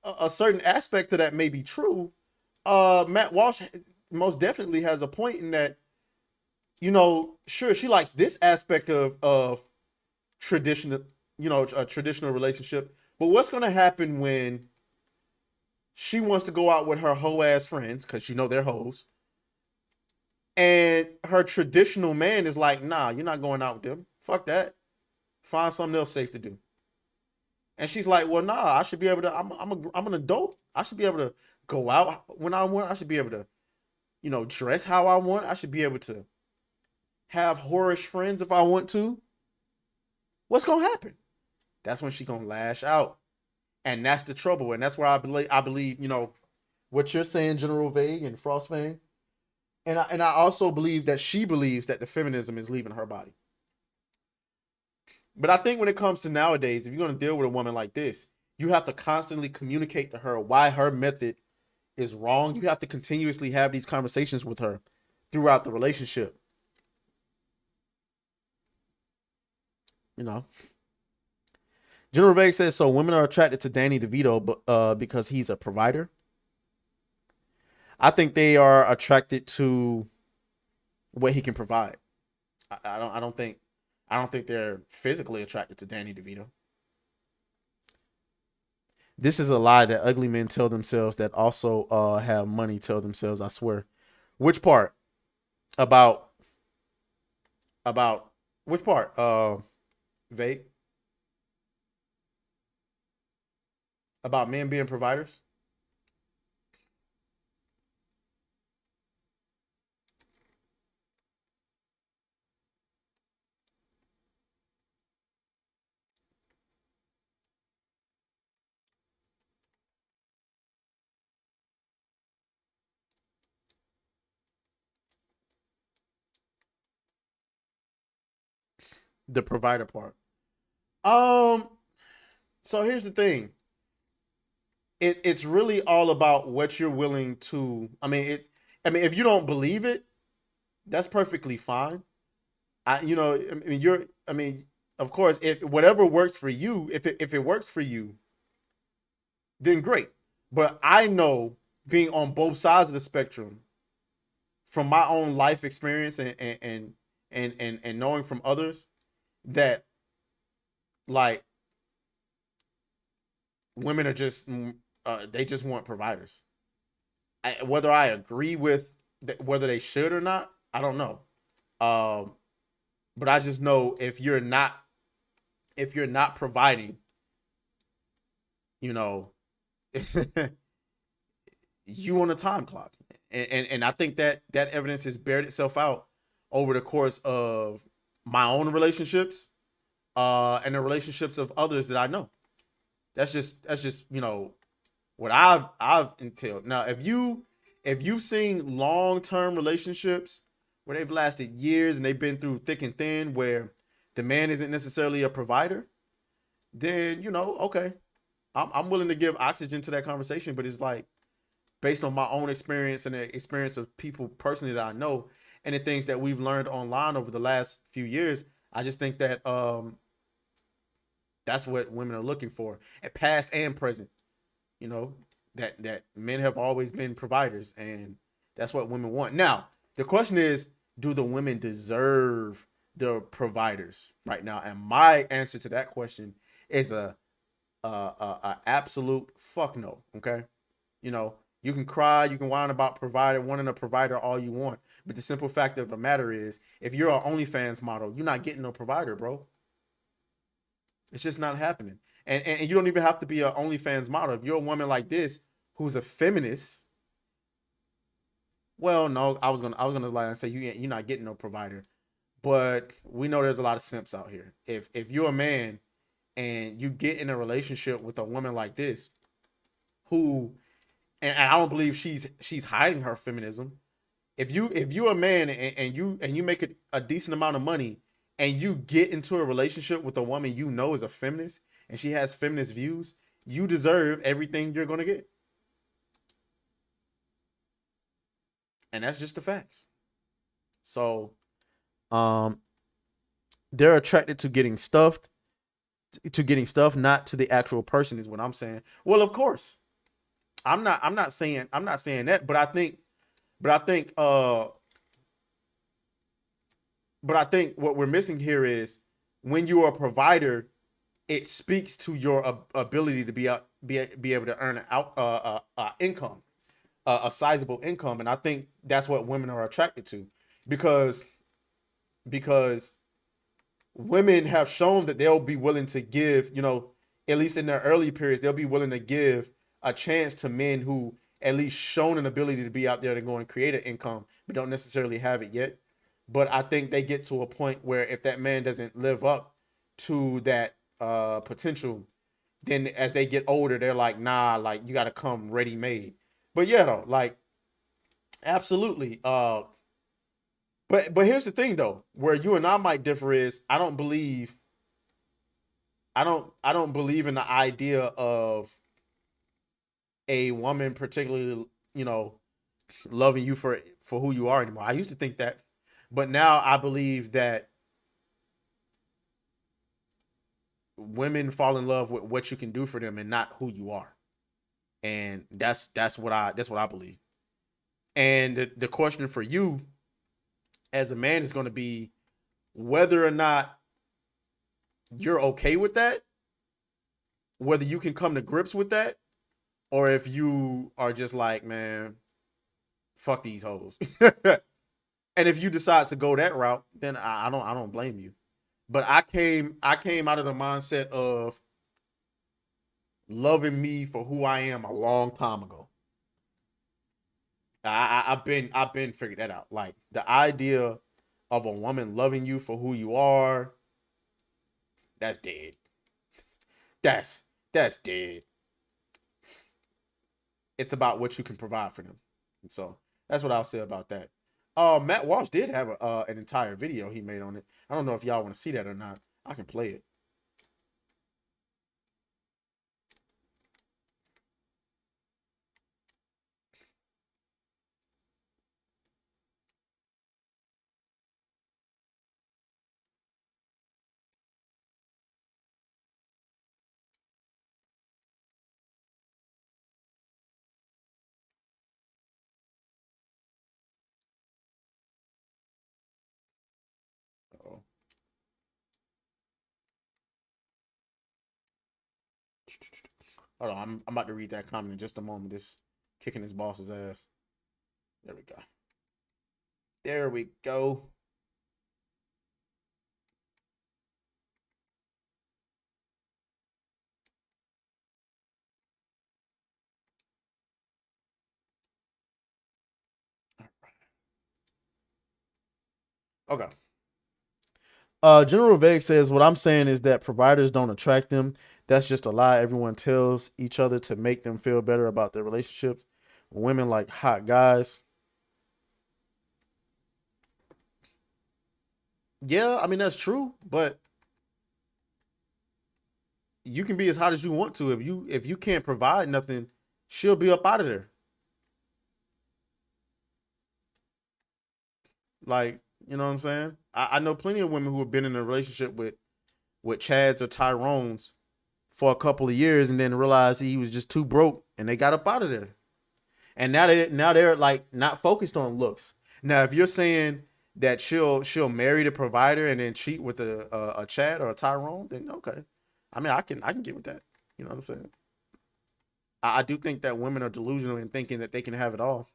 a certain aspect of that may be true, Matt Walsh most definitely has a point in that, you know, sure, she likes this aspect of traditional, you know, a traditional relationship. But what's going to happen when she wants to go out with her hoe ass friends, because you know they're hoes, and her traditional man is like, nah, you're not going out with them. Fuck that. Find something else safe to do. And she's like, well, nah, I should be able to. I'm an adult. I should be able to go out when I want. I should be able to, you know, dress how I want. I should be able to have whorish friends if I want to. What's gonna happen? That's when she's gonna lash out, and that's the trouble. And that's where I believe, you know, what you're saying, General Vague and Frostfang. And I also believe that she believes that the feminism is leaving her body. But I think when it comes to nowadays, if you're going to deal with a woman like this, you have to constantly communicate to her why her method is wrong. You have to continuously have these conversations with her throughout the relationship. You know. General Vague says, so women are attracted to Danny DeVito because he's a provider. I think they are attracted to what he can provide. I don't think they're physically attracted to Danny DeVito. This is a lie that ugly men tell themselves that also have money tell themselves, I swear. Which part? About which part? Vague? About men being providers? The provider part. So here's the thing. It's really all about what you're willing to. I mean, if you don't believe it, that's perfectly fine. Of course, if whatever works for you, if it works for you, then great. But I know, being on both sides of the spectrum, from my own life experience and knowing from others, that like women are just they just want providers. Whether I agree with whether they should or not, I don't know. But I just know if you're not providing, you know, you on a time clock, And I think that evidence has bared itself out over the course of my own relationships, and the relationships of others that I know. That's just what I've entailed. Now, if you've seen long-term relationships where they've lasted years and they've been through thick and thin, where the man isn't necessarily a provider, then okay, I'm willing to give oxygen to that conversation. But it's like, based on my own experience and the experience of people personally that I know, and the things that we've learned online over the last few years, I just think that that's what women are looking for, at past and present. That men have always been providers, and that's what women want. Now, the question is, do the women deserve the providers right now? And my answer to that question is a absolute fuck no. Okay, you can cry, you can whine about wanting a provider all you want, but the simple fact of the matter is, if you're an OnlyFans model, you're not getting no provider, bro. It's just not happening. And you don't even have to be an OnlyFans model. If you're a woman like this who's a feminist, well, no, I was gonna lie and say you're not getting no provider. But we know there's a lot of simps out here. If you're a man and you get in a relationship with a woman like this, who, and I don't believe she's hiding her feminism. If you're a man and you make a decent amount of money, and you get into a relationship with a woman you know is a feminist and she has feminist views, you deserve everything you're gonna get. And that's just the facts. So, they're attracted to getting stuff, not to the actual person, is what I'm saying. Well, of course, I'm not saying that, but I think what we're missing here is, when you are a provider, it speaks to your ability to be able to earn income, a sizable income, and I think that's what women are attracted to, because women have shown that they'll be willing to give, at least in their early periods, they'll be willing to give a chance to men who at least shown an ability to be out there to go and create an income, but don't necessarily have it yet. But I think they get to a point where if that man doesn't live up to that potential, then as they get older, they're like, nah, like, you got to come ready made. But yeah, though, like, absolutely. But here's the thing though, where you and I might differ is, I don't believe in the idea of a woman particularly, loving you for who you are anymore. I used to think that, but now I believe that women fall in love with what you can do for them and not who you are. And that's what I believe. And the question for you as a man is going to be whether or not you're okay with that, whether you can come to grips with that, or if you are just like, man, fuck these hoes. And if you decide to go that route, then I don't blame you. But I came out of the mindset of loving me for who I am a long time ago. I've been figured that out. Like, the idea of a woman loving you for who you are, that's dead. That's dead. It's about what you can provide for them. And so that's what I'll say about that. Matt Walsh did have an entire video he made on it. I don't know if y'all want to see that or not. I can play it. Uh-oh. Hold on, I'm about to read that comment in just a moment. This kicking his boss's ass. There we go. There we go. Okay. General Vague says, what I'm saying is that providers don't attract them. That's just a lie everyone tells each other to make them feel better about their relationships. Women like hot guys. Yeah, I mean, that's true, but you can be as hot as you want to. If you can't provide nothing, she'll be up out of there. Like, you know what I'm saying? I know plenty of women who have been in a relationship with Chads or Tyrones for a couple of years and then realized he was just too broke and they got up out of there. And now they're like not focused on looks. Now, if you're saying that she'll marry the provider and then cheat with a Chad or a Tyrone, then okay. I mean, I can get with that. You know what I'm saying? I do think that women are delusional in thinking that they can have it all.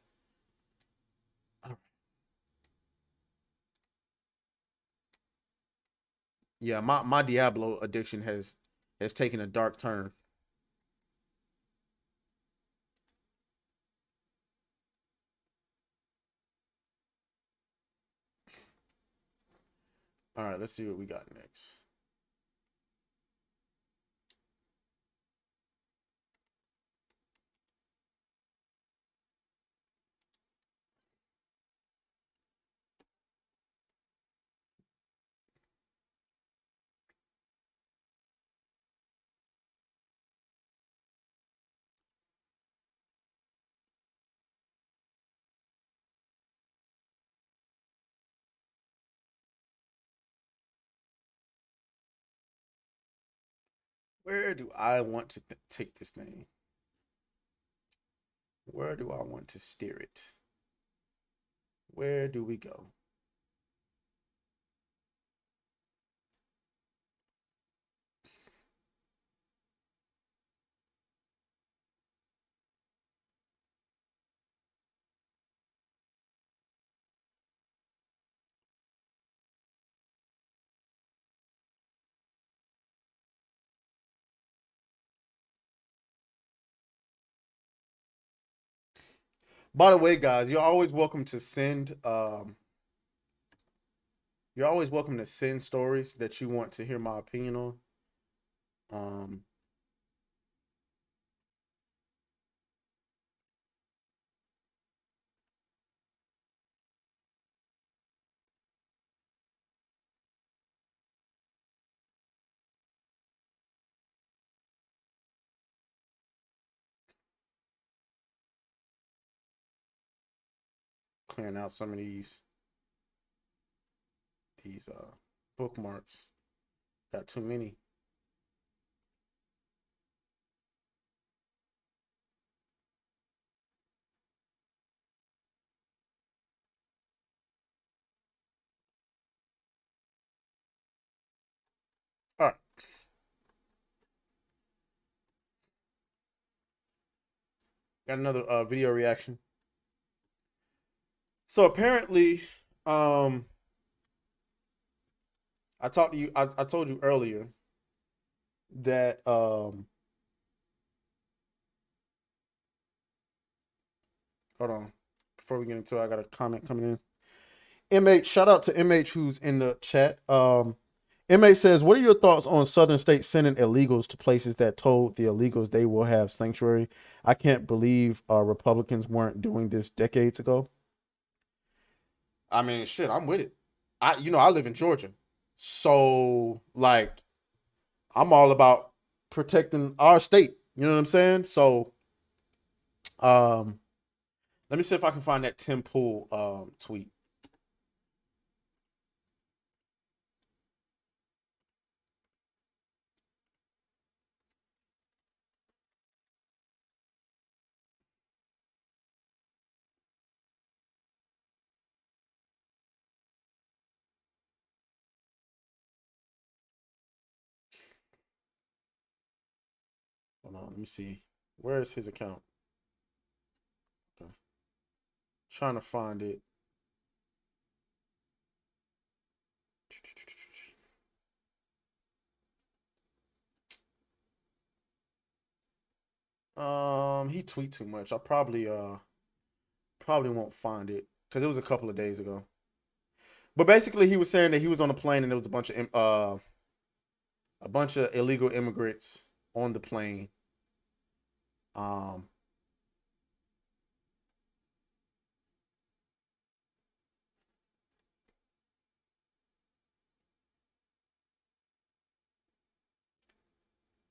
Yeah, my Diablo addiction has taken a dark turn. All right, let's see what we got next. Where do I want to take this thing? Where do I want to steer it? Where do we go? By the way, guys, you're always welcome to send stories that you want to hear my opinion on. Um Clearing out some of these bookmarks. Got too many. All right. Got another video reaction. So apparently, I talked to you. I told you earlier that hold on. Before we get into it, I got a comment coming in. MH, shout out to MH who's in the chat. MH says, what are your thoughts on southern states sending illegals to places that told the illegals they will have sanctuary? I can't believe Republicans weren't doing this decades ago. I mean, shit, I'm with it. I live in Georgia. So like I'm all about protecting our state. You know what I'm saying? So let me see if I can find that Tim Pool tweet. Hold on, let me see. Where is his account? Okay. Trying to find it. He tweet too much. I probably won't find it because it was a couple of days ago. But basically, he was saying that he was on a plane and there was a bunch of illegal immigrants on the plane.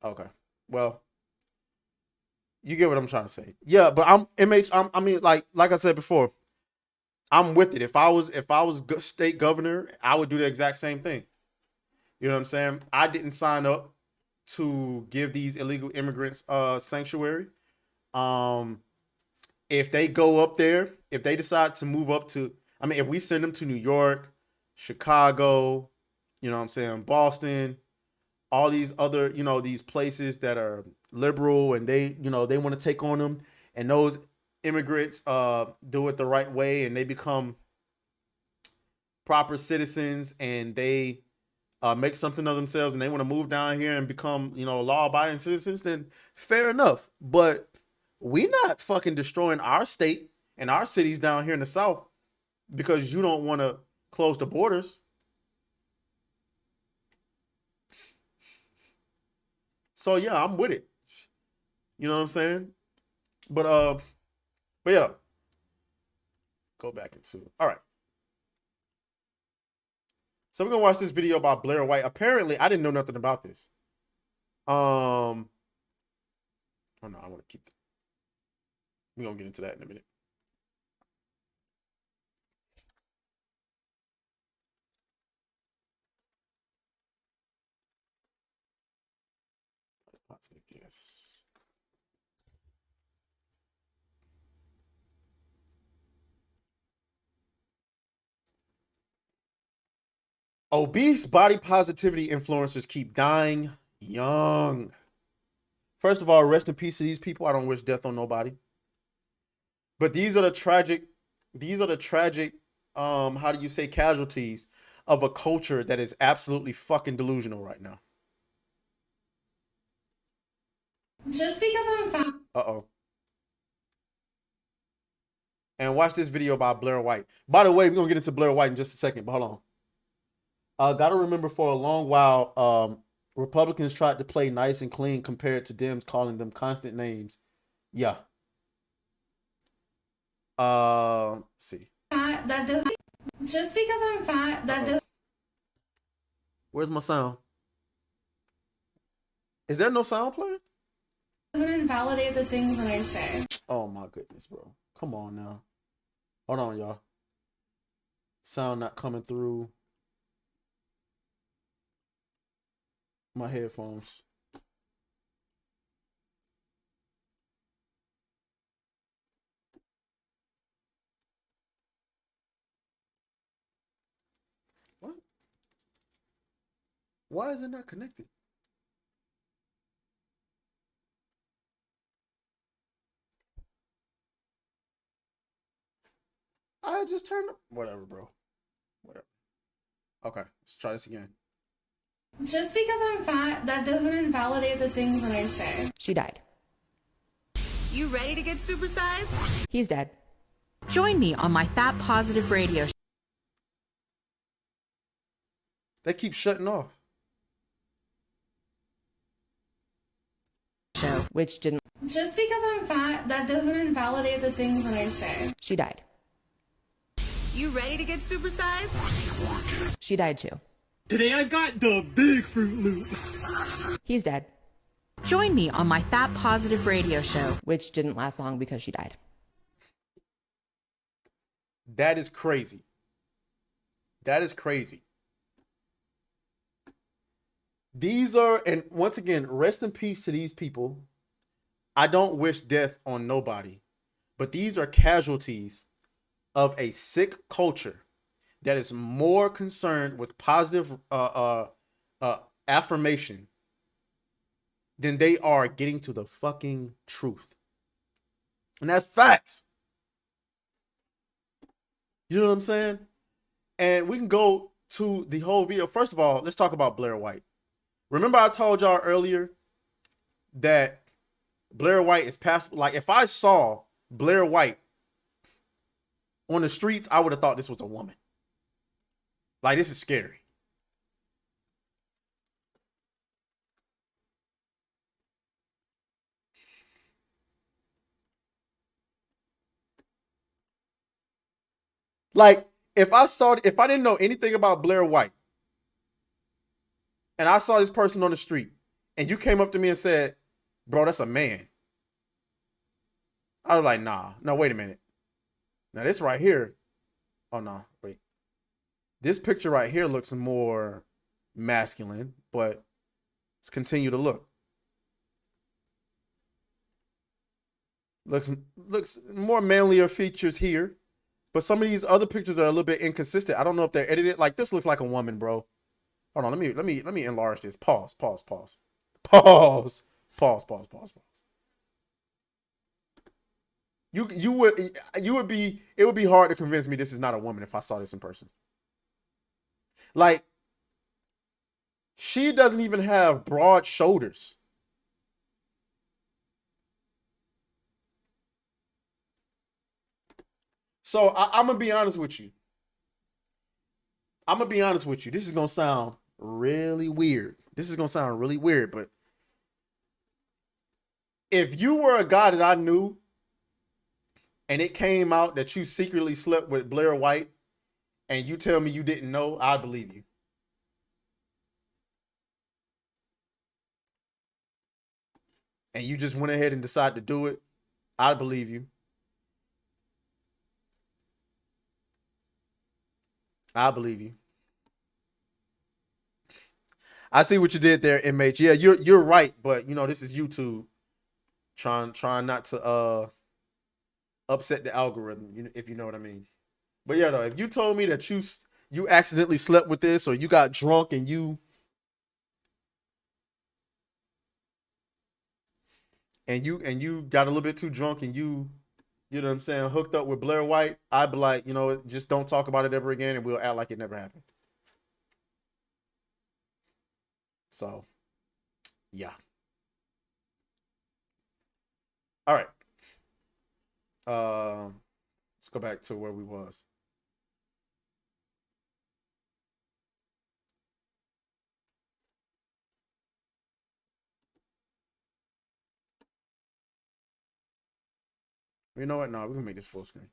Okay. Well, you get what I'm trying to say. Yeah, but I mean, like I said before, I'm with it. If I was state governor, I would do the exact same thing. You know what I'm saying? I didn't sign up to give these illegal immigrants sanctuary. If they go up there, if they decide to move up to, I mean, if we send them to New York, Chicago, you know what I'm saying, Boston, all these other, you know, these places that are liberal and they, you know, they want to take on them, and those immigrants do it the right way and they become proper citizens and they make something of themselves and they want to move down here and become, you know, law-abiding citizens, then fair enough. But we not fucking destroying our state and our cities down here in the South because you don't want to close the borders. So yeah, I'm with it. You know what I'm saying? But yeah. Go back into it. All right. So we're gonna watch this video about Blair White. Apparently, I didn't know nothing about this. Oh no, I want to keep. We're gonna get into that in a minute. Yes. Obese body positivity influencers keep dying young. First of all, rest in peace to these people. I don't wish death on nobody. But these are the tragic, how do you say, casualties of a culture that is absolutely fucking delusional right now. Just because I'm fat. Uh-oh. And watch this video about Blair White. By the way, we're going to get into Blair White in just a second, but hold on. Got to remember, for a long while, Republicans tried to play nice and clean compared to Dems, calling them constant names. Yeah. Let's see. Fat, that doesn't. Just because I'm fat, that doesn't. Where's my sound? Is there no sound playing? Doesn't invalidate the things that I say. Oh my goodness, bro. Come on now. Hold on, y'all. Sound not coming through my headphones. What? Why is it not connected? I just turned up. Whatever, bro. Whatever. Okay, let's try this again. Just because I'm fat, that doesn't invalidate the things that I say. She died. You ready to get supersized? He's dead. Join me on my fat positive radio They keep shutting off. Show, which didn't. Just because I'm fat, that doesn't invalidate the things that I say. She died. You ready to get supersized? She died too. Today I got the big Fruit Loop. He's dead. Join me on my fat positive radio show, which didn't last long because she died. That is crazy. That is crazy. These are, and once again, rest in peace to these people. I don't wish death on nobody, but these are casualties of a sick culture that is more concerned with positive affirmation than they are getting to the fucking truth. And that's facts. You know what I'm saying? And we can go to the whole video. First of all, let's talk about Blair White. Remember I told y'all earlier that Blair White is past, like if I saw Blair White on the streets, I would have thought this was a woman. Like, this is scary. Like, if I didn't know anything about Blair White, and I saw this person on the street, and you came up to me and said, bro, that's a man, I was like, nah, no, wait a minute. Now this right here, oh no, wait. This picture right here looks more masculine, but let's continue to look. Looks more manlier features here. But some of these other pictures are a little bit inconsistent. I don't know if they're edited. Like, this looks like a woman, bro. Hold on, let me enlarge this. Pause. It would be hard to convince me this is not a woman if I saw this in person. Like, she doesn't even have broad shoulders. So I'm gonna be honest with you. This is gonna sound really weird. But if you were a guy that I knew and it came out that you secretly slept with Blair White and you tell me you didn't know, I'd believe you. And you just went ahead and decided to do it, I'd believe you. I believe you. I see what you did there, MH. Yeah, you're right, but you know, this is YouTube. Trying not to upset the algorithm, if you know what I mean. But yeah, though, if you told me that you accidentally slept with this, or you got drunk and you got a little bit too drunk and you know what I'm saying, hooked up with Blair White, I'd be like, you know, just don't talk about it ever again and we'll act like it never happened. So, yeah. All right. Let's go back to where we was. You know what? No, we're gonna make this full screen.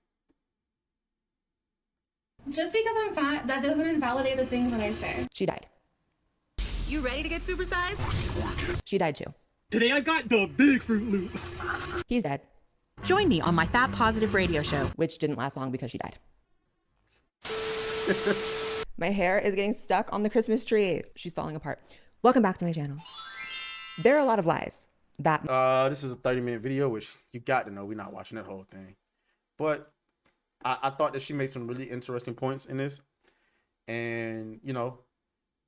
Just because I'm fat, that doesn't invalidate the things that I say. She died. You ready to get supersized? She died too. Today I got the big Fruit Loop. He's dead. Join me on my Fat Positive radio show, which didn't last long because she died. My hair is getting stuck on the Christmas tree. She's falling apart. Welcome back to my channel. There are a lot of lies that this is a 30-minute video, which you got to know we're not watching that whole thing. But I thought that she made some really interesting points in this. And, you know,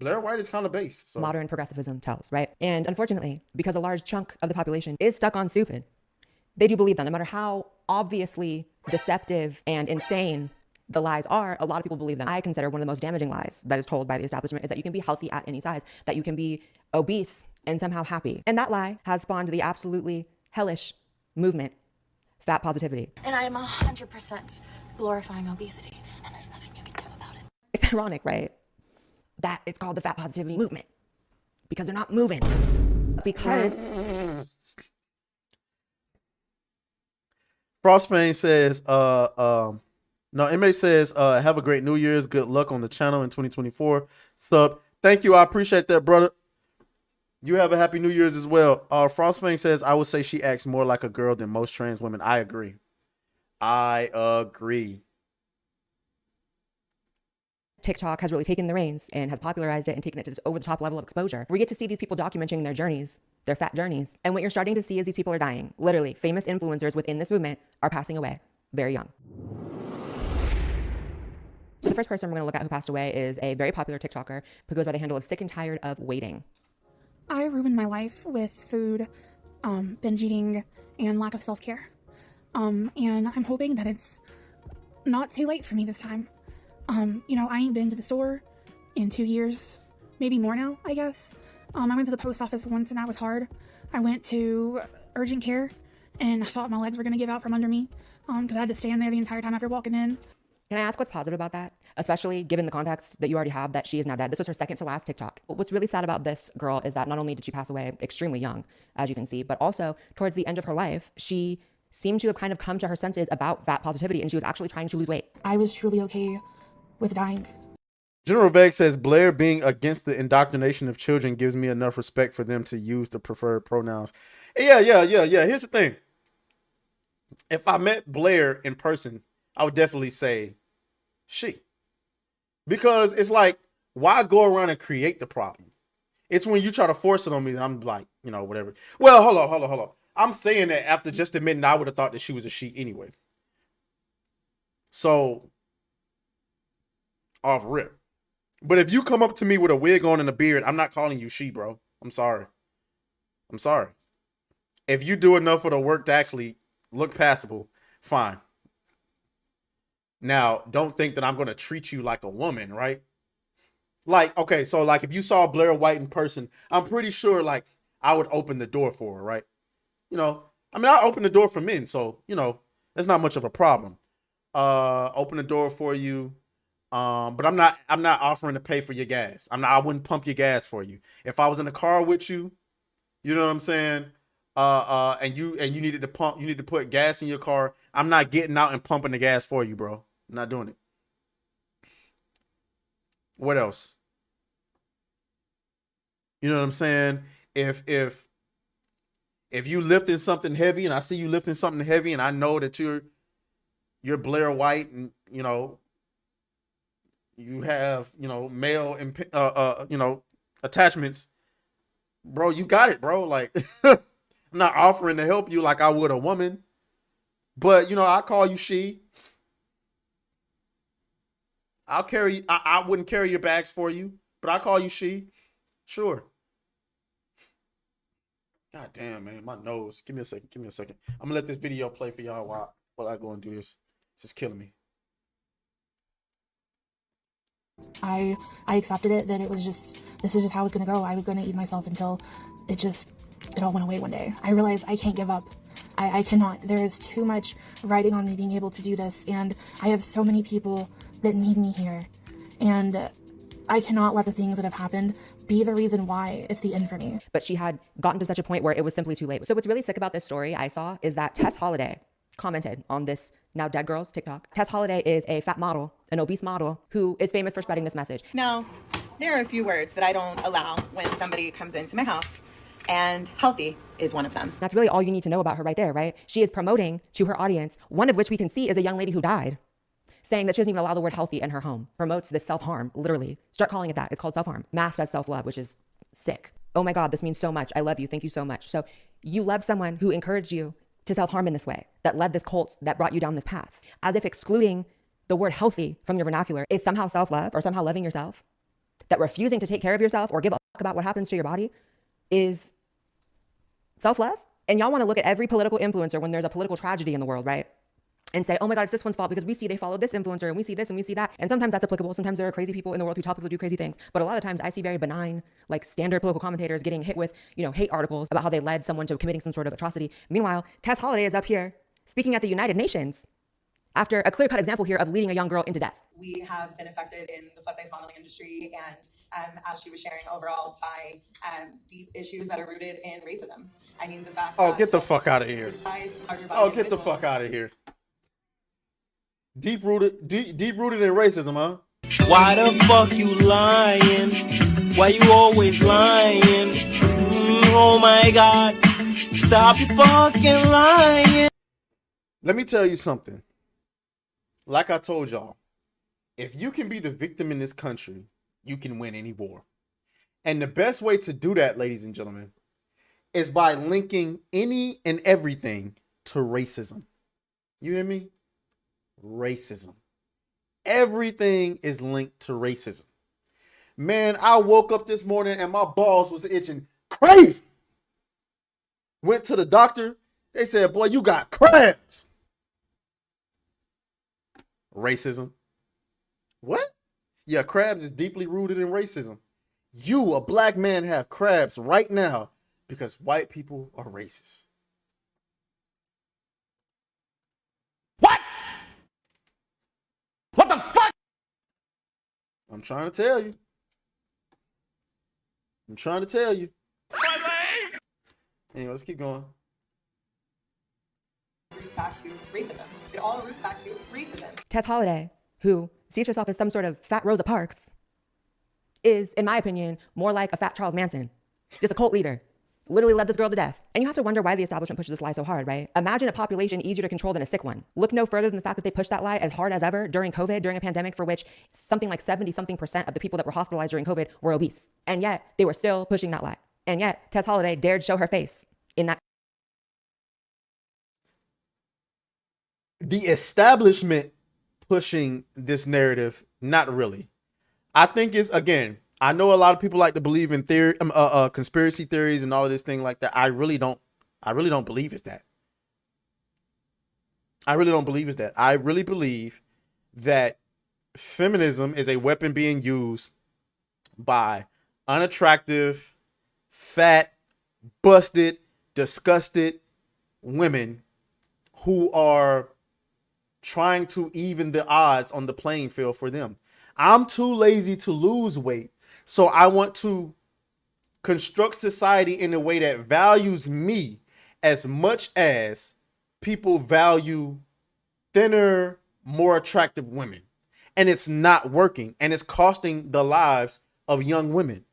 Blair White is kind of based. So. Modern progressivism tells, right? And unfortunately, because a large chunk of the population is stuck on stupid, they do believe them. No matter how obviously deceptive and insane the lies are, a lot of people believe them. I consider one of the most damaging lies that is told by the establishment is that you can be healthy at any size, that you can be obese and somehow happy. And that lie has spawned the absolutely hellish movement, fat positivity. And I am 100% glorifying obesity, and there's nothing you can do about it. It's ironic, right? That it's called the fat positivity movement because they're not moving. Because Frostfang says, no, MA says, have a great New Year's. Good luck on the channel in 2024. Sub. Thank you. I appreciate that, brother. You have a happy New Year's as well. Frostfang says, I would say she acts more like a girl than most trans women. I agree. TikTok has really taken the reins and has popularized it and taken it to this over-the-top level of exposure. We get to see these people documenting their journeys, their fat journeys. And what you're starting to see is these people are dying. Literally, famous influencers within this movement are passing away very young. So the first person we're going to look at who passed away is a very popular TikToker who goes by the handle of Sick and Tired of Waiting. I ruined my life with food, binge eating, and lack of self-care. And I'm hoping that it's not too late for me this time. You know, I ain't been to the store in 2 years, maybe more now, I guess. I went to the post office once and that was hard. I went to urgent care and I thought my legs were going to give out from under me because I had to stand there the entire time after walking in. Can I ask what's positive about that? Especially given the context that you already have that she is now dead. This was her second to last TikTok. What's really sad about this girl is that not only did she pass away extremely young, as you can see, but also towards the end of her life, she seemed to have kind of come to her senses about fat positivity, and she was actually trying to lose weight. I was truly okay with dying. General Veg says Blair being against the indoctrination of children gives me enough respect for them to use the preferred pronouns. Yeah. Here's the thing. If I met Blair in person, I would definitely say she. Because it's like, why go around and create the problem? It's when you try to force it on me that I'm like, you know, whatever. Well, hold on. I'm saying that after just admitting I would have thought that she was a she anyway. So, off rip. But if you come up to me with a wig on and a beard, I'm not calling you she, bro. I'm sorry. If you do enough of the work to actually look passable, fine. Now, don't think that I'm going to treat you like a woman, right? Like, okay, so like if you saw Blair White in person, I'm pretty sure like I would open the door for her, right? You know, I mean, I open the door for men, so, you know, that's not much of a problem. Open the door for you. But I'm not offering to pay for your gas. I wouldn't pump your gas for you. If I was in the car with you, you know what I'm saying? And you needed to put gas in your car, I'm not getting out and pumping the gas for you, bro. I'm not doing it. What else? You know what I'm saying? If you lifting something heavy and I see you lifting something heavy and I know that you're Blair White and, you know, you have, you know, male and, you know, attachments, bro, you got it, bro. Like, I'm not offering to help you like I would a woman, but, you know, I call you she. I wouldn't carry your bags for you, but I call you she. Sure. God damn, man, my nose. Give me a second. I'm gonna let this video play for y'all while I go and do this. It's just killing me. I accepted it, that this is just how it's gonna go. I was gonna eat myself until it all went away one day. I realized I can't give up. I cannot. There is too much riding on me being able to do this, and I have so many people that need me here. And I cannot let the things that have happened be the reason why it's the end for me. But she had gotten to such a point where it was simply too late. So what's really sick about this story I saw is that Tess Holliday commented on this now dead girl's TikTok. Tess Holliday is a fat model, an obese model, who is famous for spreading this message. Now, there are a few words that I don't allow when somebody comes into my house, and healthy is one of them. That's really all you need to know about her right there, right? She is promoting to her audience, one of which we can see is a young lady who died, saying that she doesn't even allow the word healthy in her home. Promotes this self-harm, literally. Start calling it that. It's called self-harm. Masked as self-love, which is sick. Oh my God, this means so much. I love you. Thank you so much. So you love someone who encouraged you to self-harm in this way, that led this cult, that brought you down this path. As if excluding the word healthy from your vernacular is somehow self-love or somehow loving yourself. That refusing to take care of yourself or give a fuck about what happens to your body is self-love. And y'all want to look at every political influencer when there's a political tragedy in the world, right? And say, oh my God, it's this one's fault because we see they followed this influencer and we see this and we see that. And sometimes that's applicable. Sometimes there are crazy people in the world who tell people to do crazy things. But a lot of times I see very benign, like standard political commentators getting hit with, you know, hate articles about how they led someone to committing some sort of atrocity. Meanwhile, Tess Holliday is up here speaking at the United Nations after a clear-cut example here of leading a young girl into death. We have been affected in the plus-size modeling industry, and as she was sharing overall, by deep issues that are rooted in racism. I mean, the fact that get the fuck out of here. Get the fuck out of here. Deep rooted in racism, huh? Why the fuck you lying? Why you always lying? Oh my God, stop fucking lying. Let me tell you something. Like I told y'all, if you can be the victim in this country, you can win any war. And the best way to do that, ladies and gentlemen, is by linking any and everything to racism. You hear me? Racism. Everything is linked to racism. Man, I woke up this morning and my balls was itching crazy. Went to the doctor. They said, boy, you got crabs. Racism. What? Yeah, crabs is deeply rooted in racism. You, a black man, have crabs right now because white people are racist. What? I'm trying to tell you. I'm trying to tell you. Anyway, let's keep going. Roots back to racism. It all roots back to racism. Tess Holliday, who sees herself as some sort of fat Rosa Parks, is, in my opinion, more like a fat Charles Manson. Just a cult leader. Literally led this girl to death. And you have to wonder why the establishment pushes this lie so hard, right? Imagine a population easier to control than a sick one. Look no further than the fact that they pushed that lie as hard as ever during COVID, during a pandemic for which something like 70-something% of the people that were hospitalized during COVID were obese. And yet, they were still pushing that lie. And yet, Tess Holliday dared show her face in that. The establishment pushing this narrative, not really. I think it's, again, I know a lot of people like to believe in theory, conspiracy theories and all of this thing like that. I really don't believe it's that. I really don't believe it's that. I really believe that feminism is a weapon being used by unattractive, fat, busted, disgusted women who are trying to even the odds on the playing field for them. I'm too lazy to lose weight, so I want to construct society in a way that values me as much as people value thinner, more attractive women. And it's not working, and it's costing the lives of young women,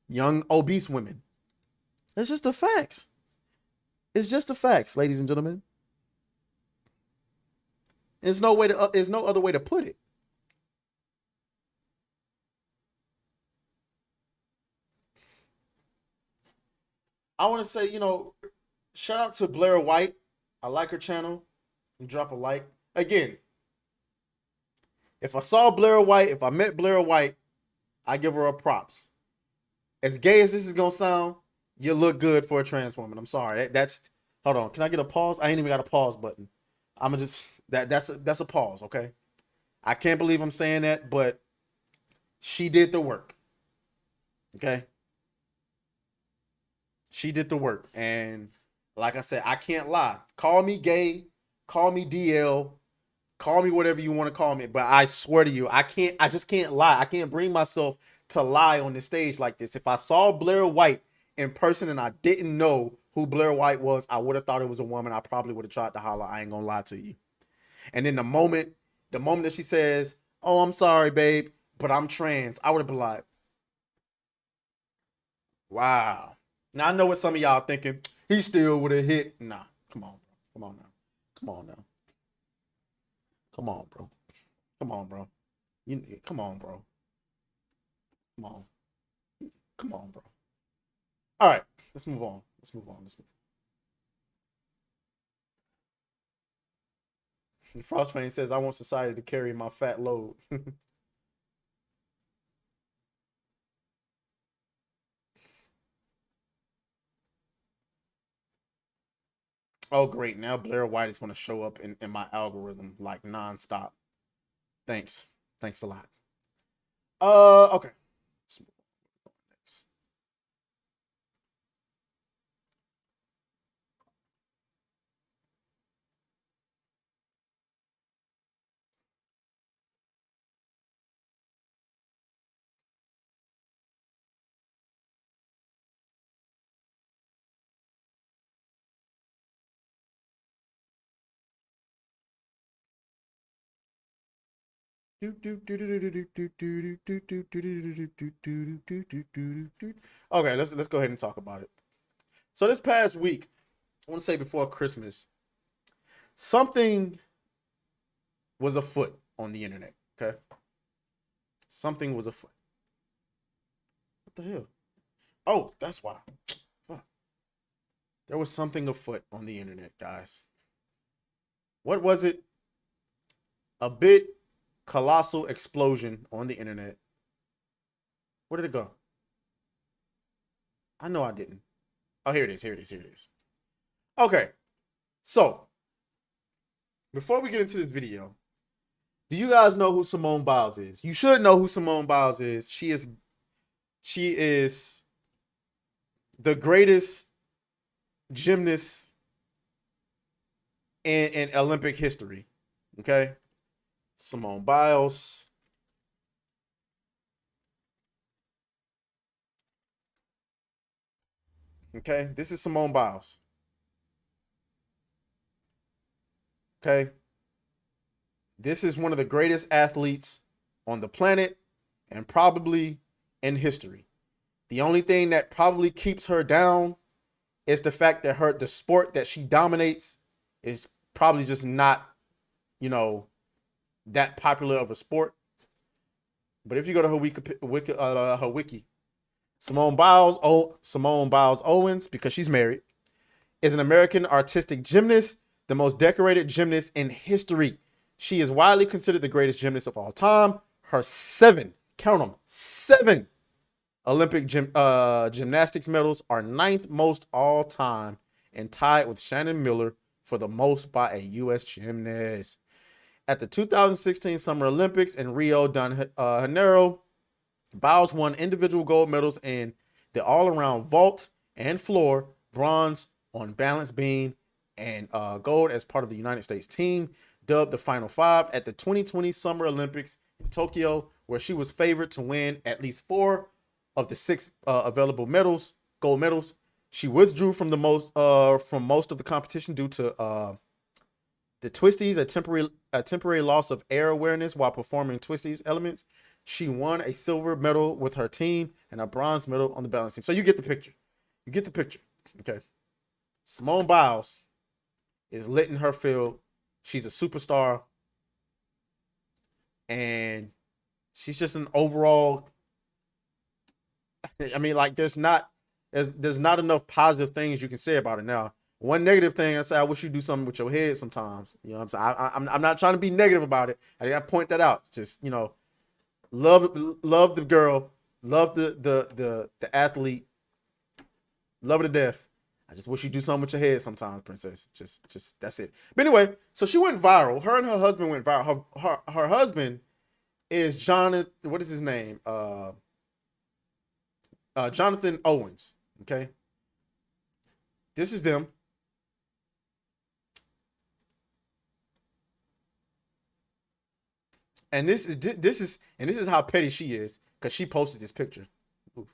young obese women. It's just the facts. It's just the facts, ladies and gentlemen. There's no other way to put it. I want to say, shout out to Blair White. I like her channel. You drop a like. Again, if I saw Blair White, if I met Blair White, I give her a props. As gay as this is going to sound, you look good for a trans woman. I'm sorry. That's hold on. Can I get a pause? I ain't even got a pause button. I'm going to just, that's a pause, okay? I can't believe I'm saying that, but she did the work. Okay? She did the work. And like I said, I can't lie. Call me gay, call me DL, call me whatever you want to call me. But I swear to you, I just can't lie. I can't bring myself to lie on the stage like this. If I saw Blair White in person and I didn't know who Blair White was, I would have thought it was a woman. I probably would have tried to holler. I ain't gonna lie to you. And then the moment that she says, "Oh, I'm sorry, babe, but I'm trans," I would have been like, wow. Now I know what some of y'all thinking. He still would have hit. Nah, come on, bro. Come on now. Come on now. Come on, bro. Come on, bro. Come on, bro. Come on. Come on, bro. All right, let's move on. Let's move on. Frostfang says, "I want society to carry my fat load." Oh, great. Now Blair White is going to show up in my algorithm like nonstop. Thanks. Thanks a lot. Okay. Let's move on next. Okay, let's go ahead and talk about it. So this past week, I want to say before Christmas, something was afoot on the internet. Okay, something was afoot. What the hell? Oh, that's why. Fuck. There was something afoot on the internet, guys. What was it? A bit colossal explosion on the internet. Where did it go? I know I didn't. Oh, here it is. Okay. So, before we get into this video, do you guys know who Simone Biles is? You should know who Simone Biles is. She is the greatest gymnast in Olympic history. Okay? Simone Biles. Okay, this is Simone Biles. Okay. This is one of the greatest athletes on the planet and probably in history. The only thing that probably keeps her down is the fact that the sport that she dominates is probably just not, that popular of a sport. But if you go to her wiki, Simone Biles Owens, because she's married, is an American artistic gymnast, the most decorated gymnast in history. She is widely considered the greatest gymnast of all time. Her 7 Olympic gymnastics medals are 9th most all time and tied with Shannon Miller for the most by a U.S. gymnast. At the 2016 Summer Olympics in Rio de Janeiro, Biles won individual gold medals in the all-around vault and floor, bronze on balance beam, and gold as part of the United States team, dubbed the Final Five at the 2020 Summer Olympics in Tokyo, where she was favored to win at least 4 of the 6 available gold medals. She withdrew from most of the competition due to the twisties, a temporary loss of air awareness while performing twisties elements. She won a silver medal with her team and a bronze medal on the balance team. So you get the picture. Okay. Simone Biles is lit in her field. She's a superstar. And she's just an overall, I mean, like there's not enough positive things you can say about it now. One negative thing, I say, I wish you do something with your head sometimes. You know what I'm saying? I'm not trying to be negative about it. I gotta point that out. Just, love the girl, love the athlete, love her to death. I just wish you do something with your head sometimes, princess. Just that's it. But anyway, so she went viral. Her and her husband went viral. Her husband is Jonathan. What is his name? Jonathan Owens. Okay. This is them. And this is how petty she is, because she posted this picture. Ooh.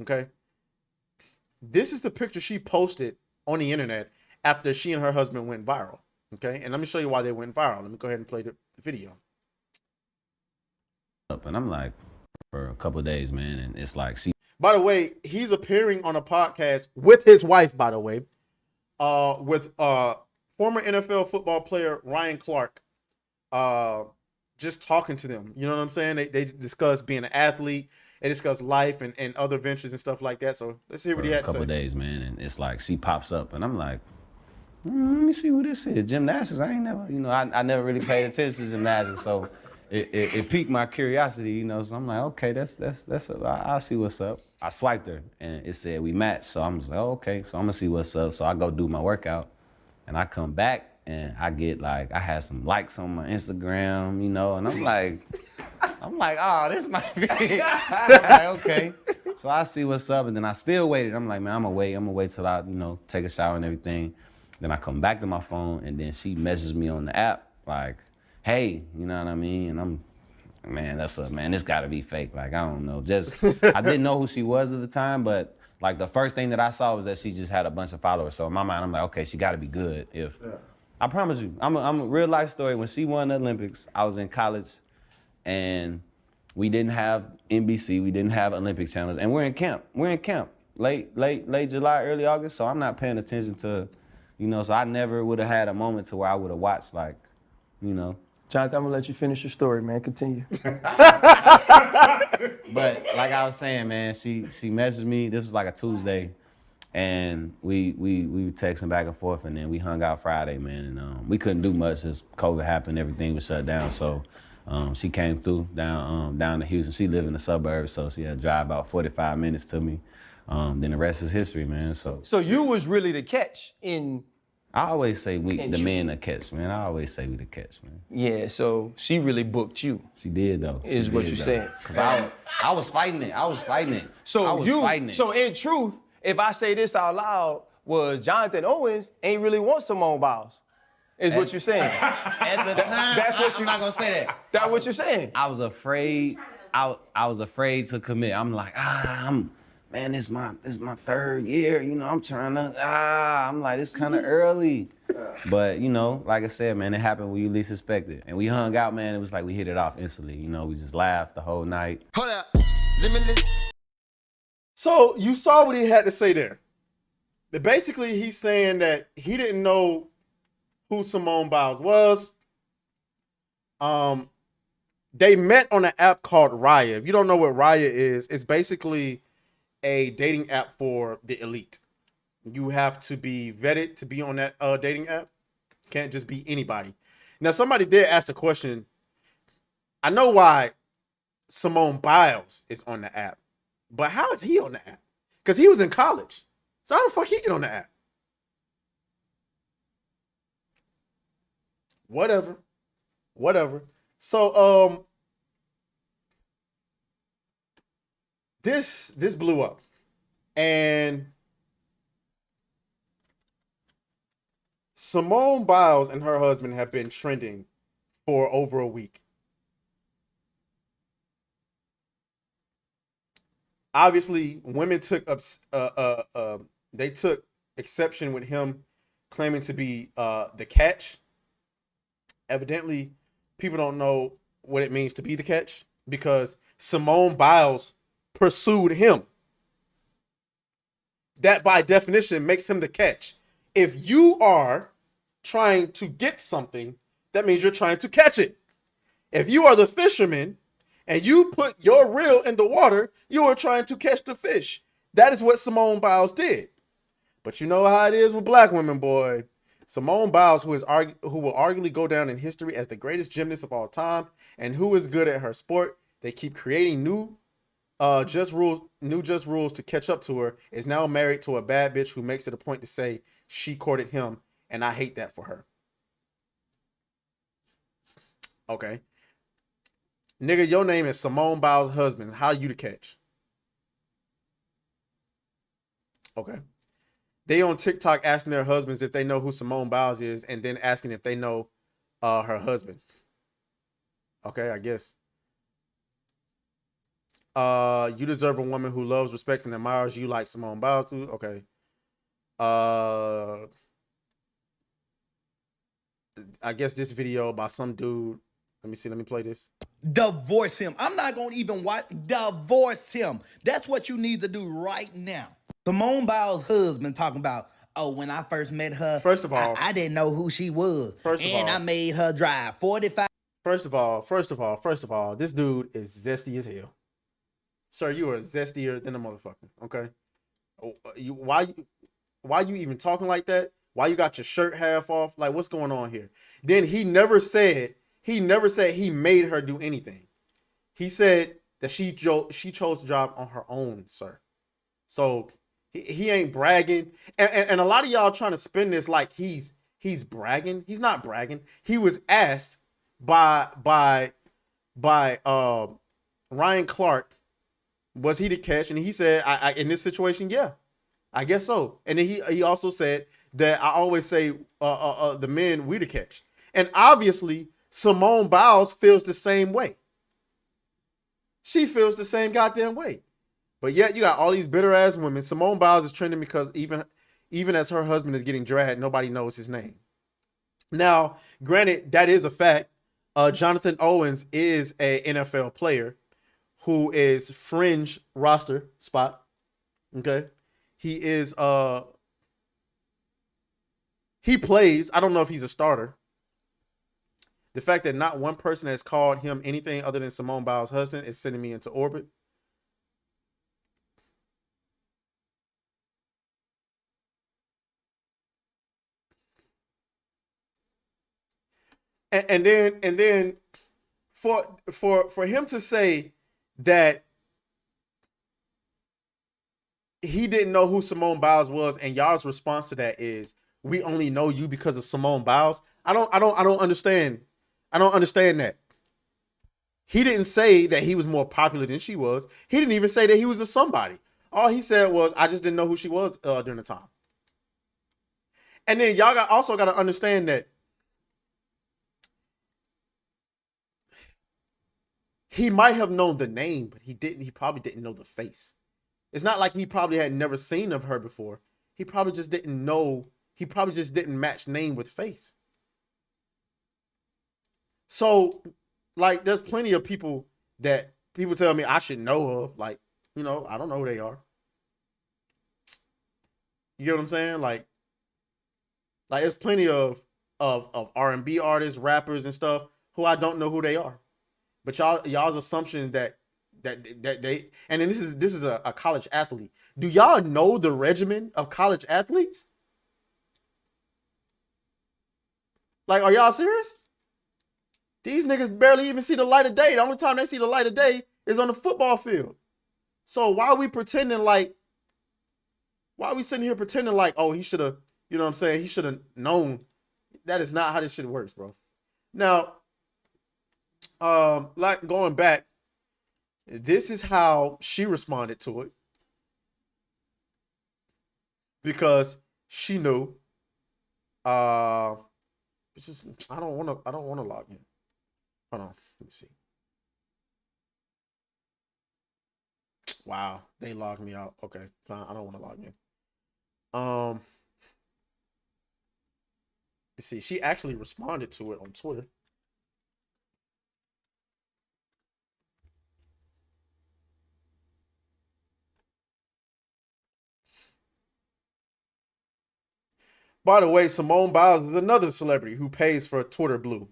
Okay. This is the picture she posted on the internet after she and her husband went viral. Okay. And let me show you why they went viral. Let me go ahead and play the video. And I'm like, for a couple of days, man, and it's like, see. By the way, he's appearing on a podcast with his wife, by the way, with former NFL football player Ryan Clark, just talking to them. You know what I'm saying? They discuss being an athlete. They discuss life and other ventures and stuff like that. So let's hear what he had to say. A couple of days, man, and it's like she pops up, and I'm like, let me see who this is. Gymnastics. I ain't never, I never really paid attention to gymnastics, so it piqued my curiosity, So I'm like, okay, I'll see what's up. I swiped her, and it said we matched, so I'm just like, oh, okay, so I'm gonna see what's up. So I go do my workout, and I come back, and I get I had some likes on my Instagram, and I'm like, oh, this might be. I'm like, okay. So I see what's up, and then I still waited. I'm like, man, I'm gonna wait till I, take a shower and everything. Then I come back to my phone, and then she messages me on the app, like, hey, you know what I mean? And I'm, man, this gotta be fake. Like, I don't know. I didn't know who she was at the time, but the first thing that I saw was that she just had a bunch of followers. So in my mind, I'm like, okay, she gotta be good. I promise you, I'm a real life story. When she won the Olympics, I was in college, and we didn't have NBC, we didn't have Olympic channels, and we're in camp. Late July, early August, so I'm not paying attention to, so I never would have had a moment to where I would have watched, Jonathan, I'm gonna let you finish your story, man. Continue. But like I was saying, man, she messaged me. This was like a Tuesday, and we were texting back and forth, and then we hung out Friday, man. And we couldn't do much as COVID happened. Everything was shut down. So she came through down to Houston. She lived in the suburbs, so she had to drive about 45 minutes to me. Then the rest is history, man. So you was really the catch in. I always say the men the catch, man. I always say we the catch, man. Yeah, so she really booked you. She did, though. Is what you're saying. Because I was fighting it. So in truth, if I say this out loud, was Jonathan Owens ain't really want Simone Biles. Is what you're saying. At the time, I'm not going to say that. That's what you're saying. I was afraid. I was afraid to commit. I'm like, man, this is my third year. You know, I'm trying to I'm like, it's kind of early. But you know, like I said, man, it happened when you least expected it. And we hung out, man. It was like we hit it off instantly. You know, we just laughed the whole night. Hold up. So you saw what he had to say there. But basically, he's saying that he didn't know who Simone Biles was. They met on an app called Raya. If you don't know what Raya is, it's basically a dating app for the elite. You have to be vetted to be on that dating app. Can't just be anybody. Now, somebody did ask the question. I know why Simone Biles is on the app, but how is he on the app? Because he was in college. So how the fuck he get on the app? Whatever. So this blew up. And Simone Biles and her husband have been trending for over a week. Obviously, women took exception with him claiming to be the catch. Evidently, people don't know what it means to be the catch because Simone Biles pursued him. That by definition makes him the catch. If you are trying to get something, that means you're trying to catch it. If you are the fisherman and you put your reel in the water, you are trying to catch the fish. That is what Simone Biles did. But you know how it is with black women, boy. Simone Biles, who will arguably go down in history as the greatest gymnast of all time and who is good at her sport, they keep creating new just rules to catch up to her, is now married to a bad bitch who makes it a point to say she courted him, and I hate that for her. Okay. Nigga, your name is Simone Biles' husband. How you the catch? Okay. They on TikTok asking their husbands if they know who Simone Biles is and then asking if they know her husband. Okay, I guess. You deserve a woman who loves, respects, and admires you like Simone Biles too. Okay. I guess this video by some dude. Let me see. Let me play this. Divorce him. I'm not going to even watch. Divorce him. That's what you need to do right now. Simone Biles' husband talking about, oh, when I first met her, first of all, I didn't know who she was. I made her drive 45. First of all, this dude is zesty as hell. Sir, you are zestier than a motherfucker. Okay. Why you even talking like that? Why you got your shirt half off? Like, what's going on here? Then he never said he made her do anything. He said that she chose to drive on her own, sir. So he ain't bragging. And a lot of y'all trying to spin this like he's bragging. He's not bragging. He was asked by Ryan Clark, was he the catch? And he said, I in this situation, yeah, I guess so. And then he also said that I always say the men, we the catch. And obviously Simone Biles feels the same way. She feels the same goddamn way. But yet you got all these bitter ass women. Simone Biles is trending because even as her husband is getting dragged, nobody knows his name. Now, granted, that is a fact. Jonathan Owens is a NFL player who is fringe roster spot. Okay. He is he plays. I don't know if he's a starter. The fact that not one person has called him anything other than Simone Biles' husband is sending me into orbit. And then for him to say that he didn't know who Simone Biles was, and y'all's response to that is, we only know you because of Simone Biles. I don't understand. I don't understand that. He didn't say that he was more popular than she was. He didn't even say that he was a somebody. All he said was, I just didn't know who she was during the time. And then y'all also got to understand that he might have known the name, but he probably didn't know the face. It's not like he probably had never seen of her before. He probably just didn't know. He probably just didn't match name with face. So, like, there's plenty of people that people tell me I should know of. Like, you know, I don't know who they are. You get what I'm saying? Like there's plenty of R&B artists, rappers, and stuff who I don't know who they are. But y'all's assumption that they, and then this is a college athlete. Do y'all know the regimen of college athletes? Like, are y'all serious? These niggas barely even see the light of day. The only time they see the light of day is on the football field. So why are we pretending like, why are we sitting here pretending like, oh, he should have, you know what I'm saying? He should have known. That is not how this shit works, bro. Now, like going back, this is how she responded to it. Because she knew. It's just I don't want to log in. Hold on, let me see. Wow, they logged me out. Okay, so I don't want to log in. You see, she actually responded to it on Twitter. By the way, Simone Biles is another celebrity who pays for Twitter Blue.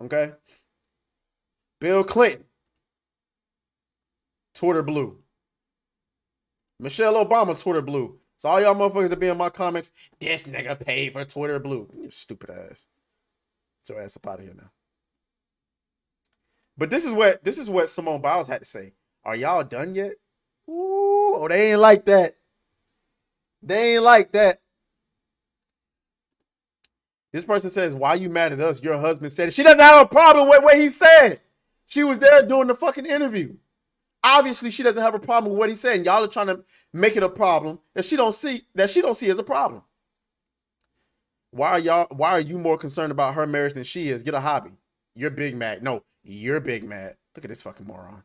Okay? Bill Clinton, Twitter Blue. Michelle Obama, Twitter Blue. So all y'all motherfuckers that be in my comments, this nigga paid for Twitter Blue. You stupid ass. Get your ass up out of here now. But this is what Simone Biles had to say. Are y'all done yet? Ooh, oh, they ain't like that. They ain't like that. This person says, why are you mad at us? Your husband said it. She doesn't have a problem with what he said. She was there doing the fucking interview. Obviously, she doesn't have a problem with what he said. And y'all are trying to make it a problem that she don't see as a problem. Why are you more concerned about her marriage than she is? Get a hobby. You're big mad. No, you're big mad. Look at this fucking moron.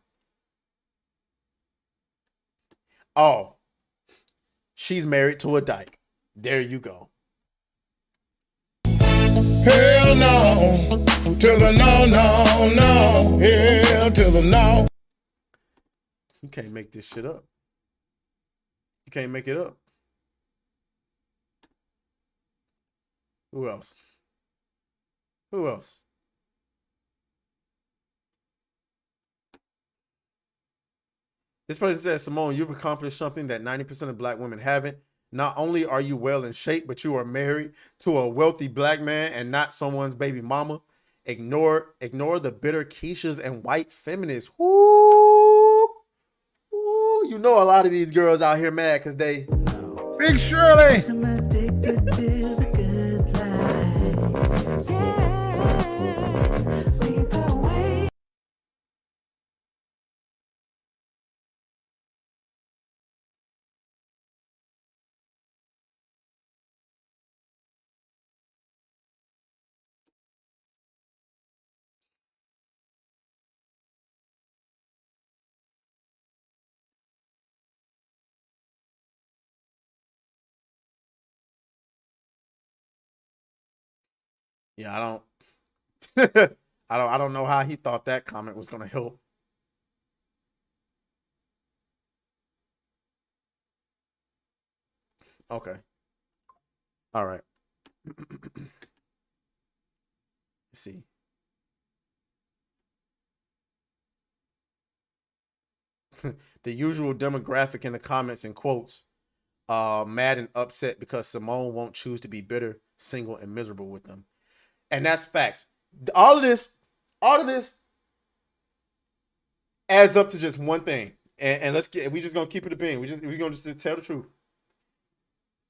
Oh, she's married to a dyke. There you go. Hell no, to the no, no, no, hell to the no. You can't make this shit up. You can't make it up. Who else? Who else? This person says, Simone, you've accomplished something that 90% of black women haven't. Not only are you well in shape, but you are married to a wealthy black man and not someone's baby mama. Ignore the bitter Keishas and white feminists. Woo! Woo! You know a lot of these girls out here mad because they... Big Shirley! Yeah, I don't know how he thought that comment was going to help. Okay. All right. Let's see. The usual demographic in the comments and quotes, mad and upset because Simone won't choose to be bitter, single, and miserable with them. And that's facts. All of this adds up to just one thing. And we just gonna keep it a bean. We're gonna just tell the truth.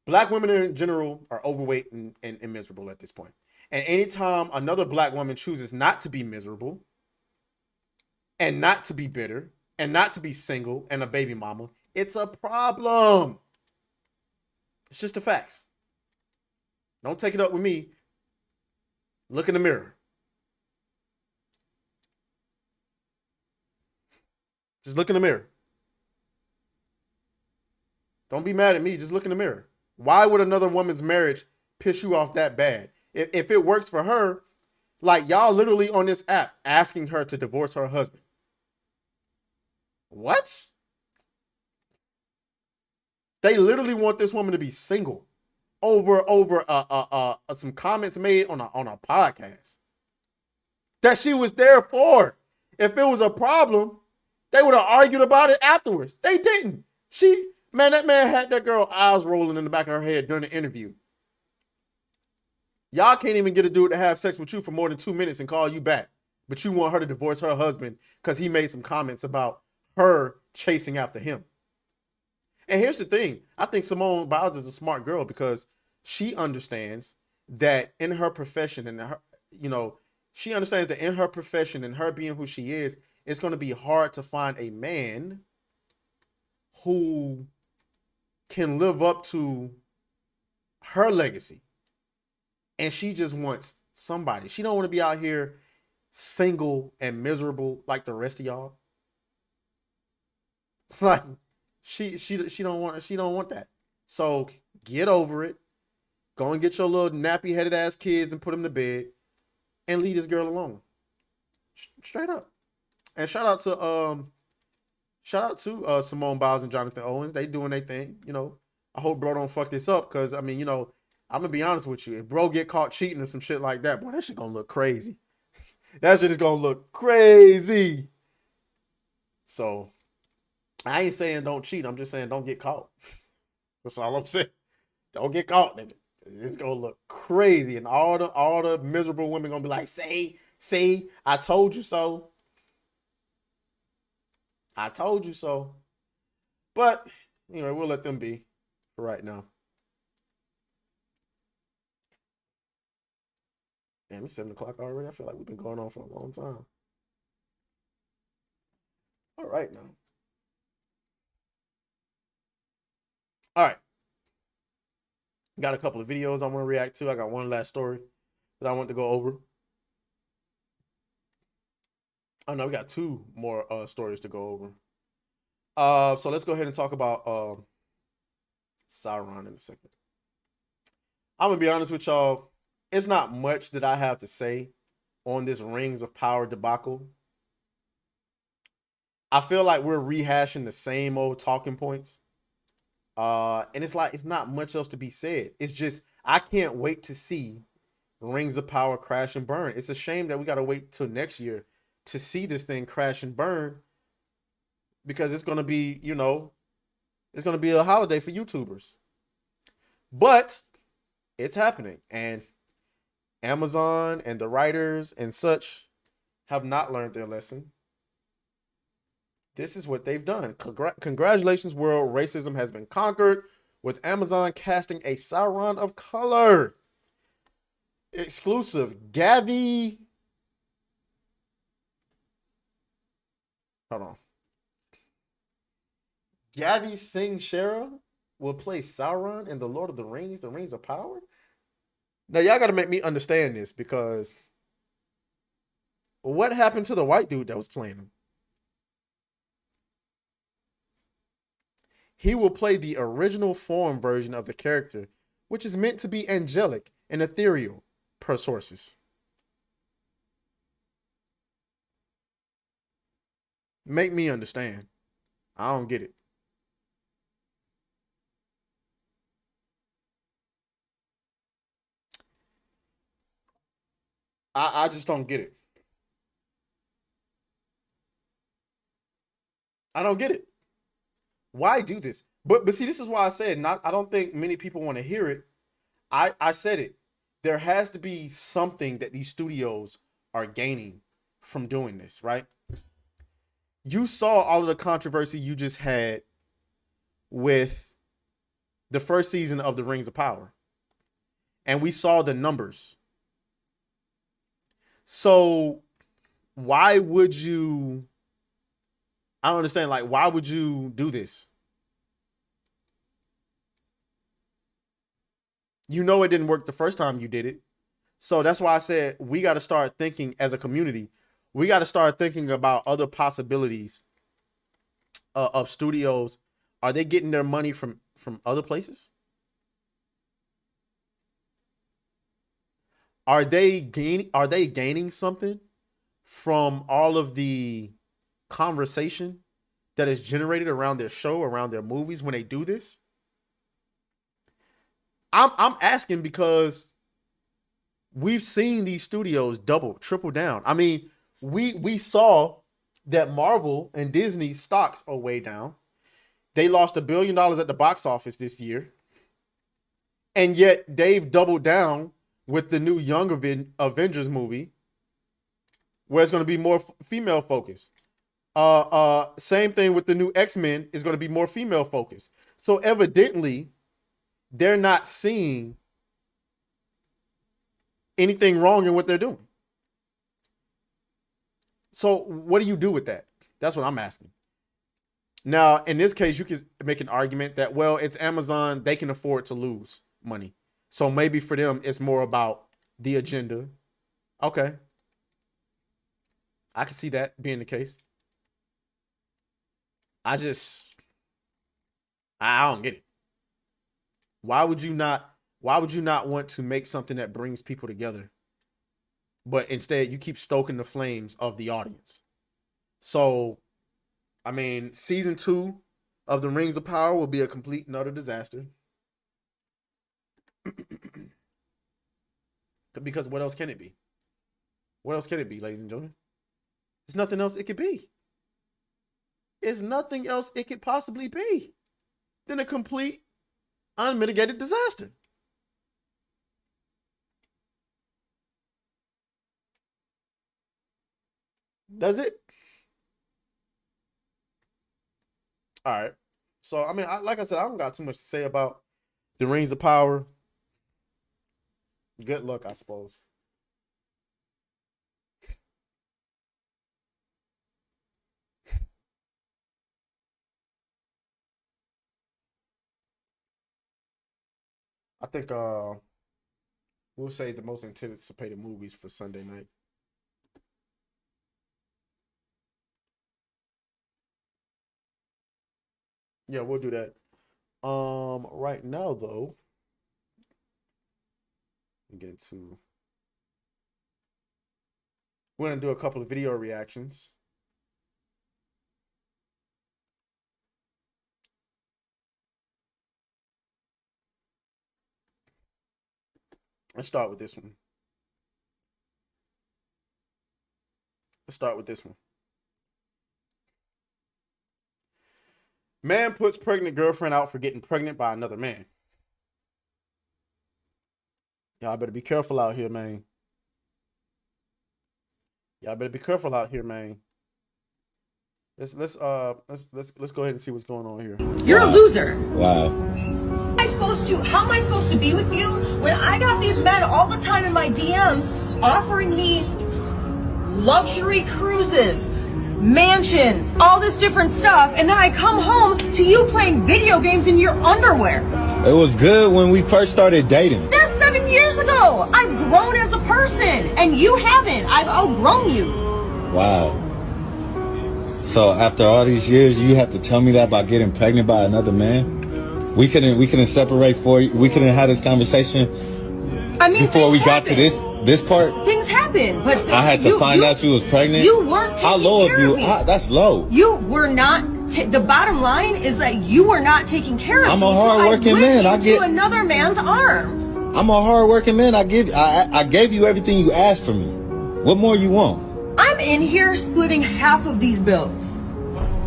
Black women in general are overweight and miserable at this point. And anytime another black woman chooses not to be miserable and not to be bitter and not to be single and a baby mama, it's a problem. It's just the facts. Don't take it up with me. Look in the mirror. Just look in the mirror. Don't be mad at me. Just look in the mirror. Why would another woman's marriage piss you off that bad? If it works for her, like y'all literally on this app asking her to divorce her husband. What? They literally want this woman to be single over some comments made on a podcast that she was there for. If it was a problem, they would have argued about it afterwards. They didn't. That man had that girl eyes rolling in the back of her head during the interview. Y'all can't even get a dude to have sex with you for more than 2 minutes and call you back. But you want her to divorce her husband because he made some comments about her chasing after him. And here's the thing. I think Simone Biles is a smart girl because she understands that in her profession and her, she understands that in her profession and her being who she is, it's going to be hard to find a man who can live up to her legacy. And she just wants somebody. She don't want to be out here single and miserable like the rest of y'all. Like she don't want that. So get over it. Go and get your little nappy headed ass kids and put them to bed and leave this girl alone. Straight up. And shout out to Simone Biles and Jonathan Owens. They doing their thing. I hope bro don't fuck this up because I'm gonna be honest with you. If bro get caught cheating or some shit like that, boy, that shit gonna look crazy. That shit is gonna look crazy. So I ain't saying don't cheat. I'm just saying don't get caught. That's all I'm saying. Don't get caught, nigga. It's gonna look crazy, and all the miserable women gonna be like, "See, I told you so. I told you so." But we'll let them be for right now. Damn, it's 7 o'clock already. I feel like we've been going on for a long time. All right now. All right. Got a couple of videos I want to react to. I got one last story that I want to go over. Oh no, we got 2 more stories to go over. So let's go ahead and talk about Sauron in a second. I'm gonna be honest with y'all. It's not much that I have to say on this Rings of Power debacle. I feel like we're rehashing the same old talking points. And it's not much else to be said. It's just, I can't wait to see Rings of Power crash and burn. It's a shame that we got to wait till next year to see this thing crash and burn because it's going to be, it's going to be a holiday for YouTubers. But it's happening. And Amazon and the writers and such have not learned their lesson. This is what they've done. Congratulations, world. Racism has been conquered with Amazon casting a Sauron of color. Exclusive. Gavi. Hold on. Gavi Singh Shera will play Sauron in The Lord of the Rings of Power. Now, y'all got to make me understand this because what happened to the white dude that was playing him? He will play the original form version of the character, which is meant to be angelic and ethereal, per sources. Make me understand. I don't get it. I just don't get it. I don't get it. Why do this? But see, this is why I said I don't think many people want to hear it. I said it. There has to be something that these studios are gaining from doing this, right? You saw all of the controversy you just had with the first season of The Rings of Power. And we saw the numbers. So why would you... I don't understand. Like, why would you do this? You know it didn't work the first time you did it. So that's why I said we got to start thinking as a community. We got to start thinking about other possibilities of studios. Are they getting their money from from other places? Are they gaining something from all of the conversation that is generated around their show, around their movies when they do this? I'm asking because we've seen these studios double, triple down. I mean, we saw that Marvel and Disney stocks are way down. They lost $1 billion at the box office this year. And yet they've doubled down with the new Young Avengers movie, where it's going to be more female focused. Same thing with the new X-Men is going to be more female focused. So evidently, they're not seeing anything wrong in what they're doing. So what do you do with that? That's what I'm asking. Now, in this case, you can make an argument that, well, it's Amazon. They can afford to lose money. So maybe for them, it's more about the agenda. Okay. I can see that being the case. I don't get it. Why would you not want to make something that brings people together, but instead you keep stoking the flames of the audience? So, I mean, season 2 of The Rings of Power will be a complete and utter disaster. Because what else can it be? What else can it be, ladies and gentlemen? There's nothing else it could be. There's nothing else it could possibly be than a complete, unmitigated disaster. Does it? All right. So, I mean, like I said, I don't got too much to say about The Rings of Power. Good luck, I suppose. I think we'll say the most anticipated movies for Sunday night. Yeah, we'll do that. Right now though, we're gonna do a couple of video reactions. Let's start with this one. Man puts pregnant girlfriend out for getting pregnant by another man. Y'all better be careful out here, man. Let's go ahead and see what's going on here. You're a loser. Wow. How am I supposed to be with you when I got these men all the time in my DMs offering me luxury cruises, mansions, all this different stuff, and then I come home to you playing video games in your underwear? It was good when we first started dating. That's 7 years ago. I've grown as a person, and you haven't. I've outgrown you. Wow. So after all these years, you have to tell me that about getting pregnant by another man? We couldn't separate for you. We couldn't have this conversation before we got to this part. Things happen, but I had to find out you was pregnant. You weren't taking How low care of you? of me. That's low. You were not. The bottom line is that you were not taking care of me. I'm a hard-working man. I into another man's arms. I'm a hard-working man. I gave you everything you asked for me. What more you want? I'm in here splitting half of these bills.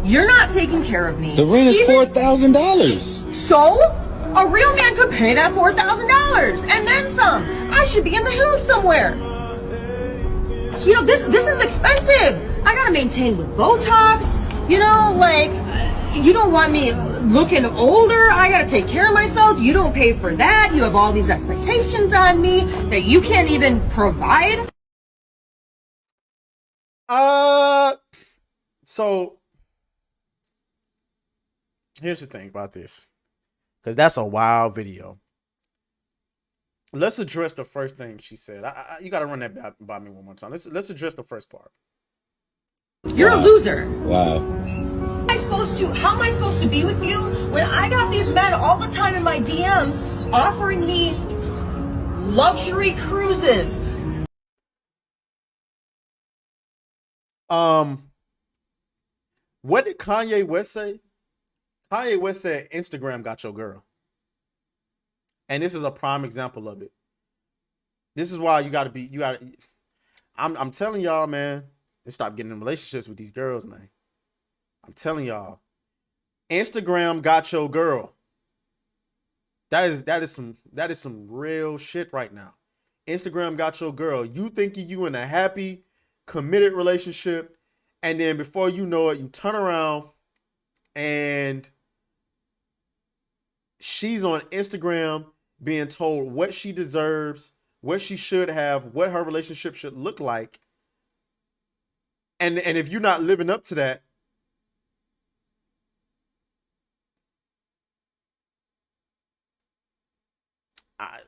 You're not taking care of me. The rent is $4,000. So? A real man could pay that $4,000 and then some. I should be in the hills somewhere. You know, this is expensive. I gotta maintain with Botox. You know, like, you don't want me looking older. I gotta take care of myself. You don't pay for that. You have all these expectations on me that you can't even provide. So here's the thing about this, because that's a wild video. Let's address the first thing she said. You got to run that by me one more time. Let's address the first part. You're a loser. Wow. How am I how am I supposed to be with you when I got these men all the time in my DMs offering me luxury cruises? What did Kanye West say? Kanye West said Instagram got your girl. And this is a prime example of it. This is why I'm telling y'all, man, to stop getting in relationships with these girls, man. I'm telling y'all. Instagram got your girl. That is some real shit right now. Instagram got your girl. You thinking you in a happy, committed relationship, and then before you know it, you turn around and she's on Instagram being told what she deserves, what she should have, what her relationship should look like. And if you're not living up to that,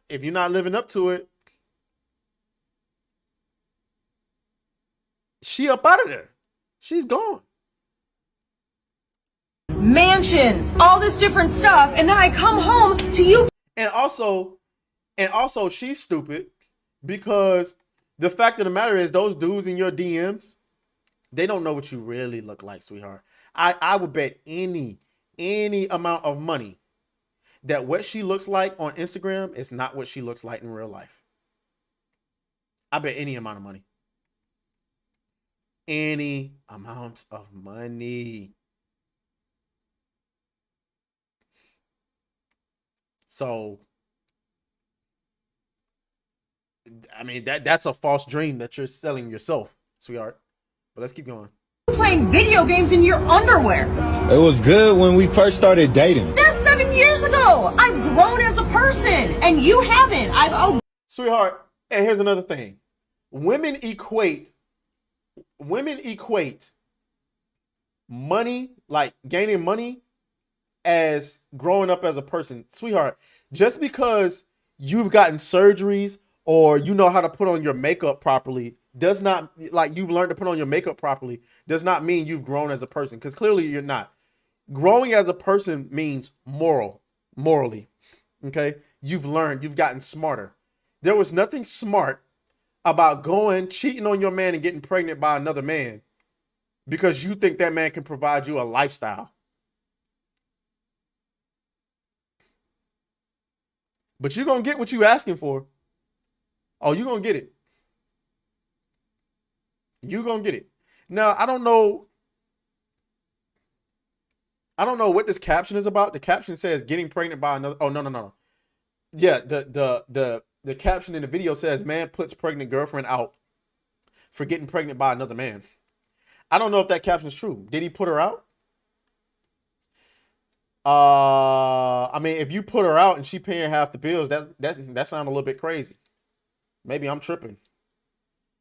if you're not living up to it, she up out of there. She's gone. Mansions, all this different stuff, and then I come home to you. And also she's stupid because the fact of the matter is those dudes in your DMs, they don't know what you really look like, sweetheart. I would bet any amount of money that what she looks like on Instagram is not what she looks like in real life. I bet any amount of money. Any amount of money. So, I mean, that's a false dream that you're selling yourself, sweetheart. But let's keep going. Playing video games in your underwear. It was good when we first started dating. That's 7 years ago. I've grown as a person, and you haven't. Sweetheart, and here's another thing. Women equate money, like gaining money, as growing up as a person. Sweetheart, just because you've gotten surgeries or you know how to put on your makeup properly does not, like you've learned to put on your makeup properly, does not mean you've grown as a person, because clearly you're not. Growing as a person means morally. Okay? You've learned, you've gotten smarter. There was nothing smart about cheating on your man and getting pregnant by another man because you think that man can provide you a lifestyle. But you're going to get what you're asking for. Oh, you're going to get it. You're going to get it. Now, I don't know what this caption is about. The caption says getting pregnant by another. Oh, no. Yeah, the caption in the video says man puts pregnant girlfriend out for getting pregnant by another man. I don't know if that caption is true. Did he put her out? I mean, if you put her out and she paying half the bills, that sounds a little bit crazy. Maybe I'm tripping.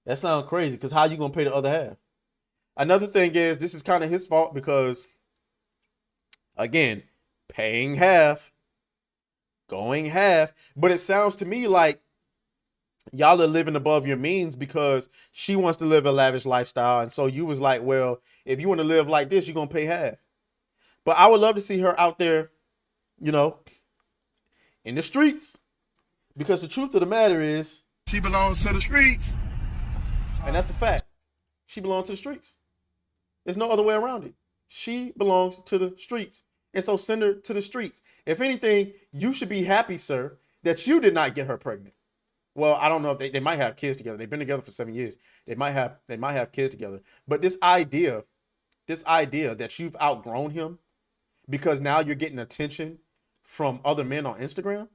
That sounds crazy because how you gonna pay the other half? Another thing is this is kind of his fault because, again, paying half, going half, but it sounds to me like y'all are living above your means because she wants to live a lavish lifestyle, and so you was like, well, if you want to live like this, you're gonna pay half. But I would love to see her out there, you know, in the streets. Because the truth of the matter is, she belongs to the streets. And that's a fact. She belongs to the streets. There's no other way around it. She belongs to the streets. And so send her to the streets. If anything, you should be happy, sir, that you did not get her pregnant. Well, I don't know if they might have kids together. They've been together for 7 years. They might have kids together. But this idea that you've outgrown him because now you're getting attention from other men on Instagram?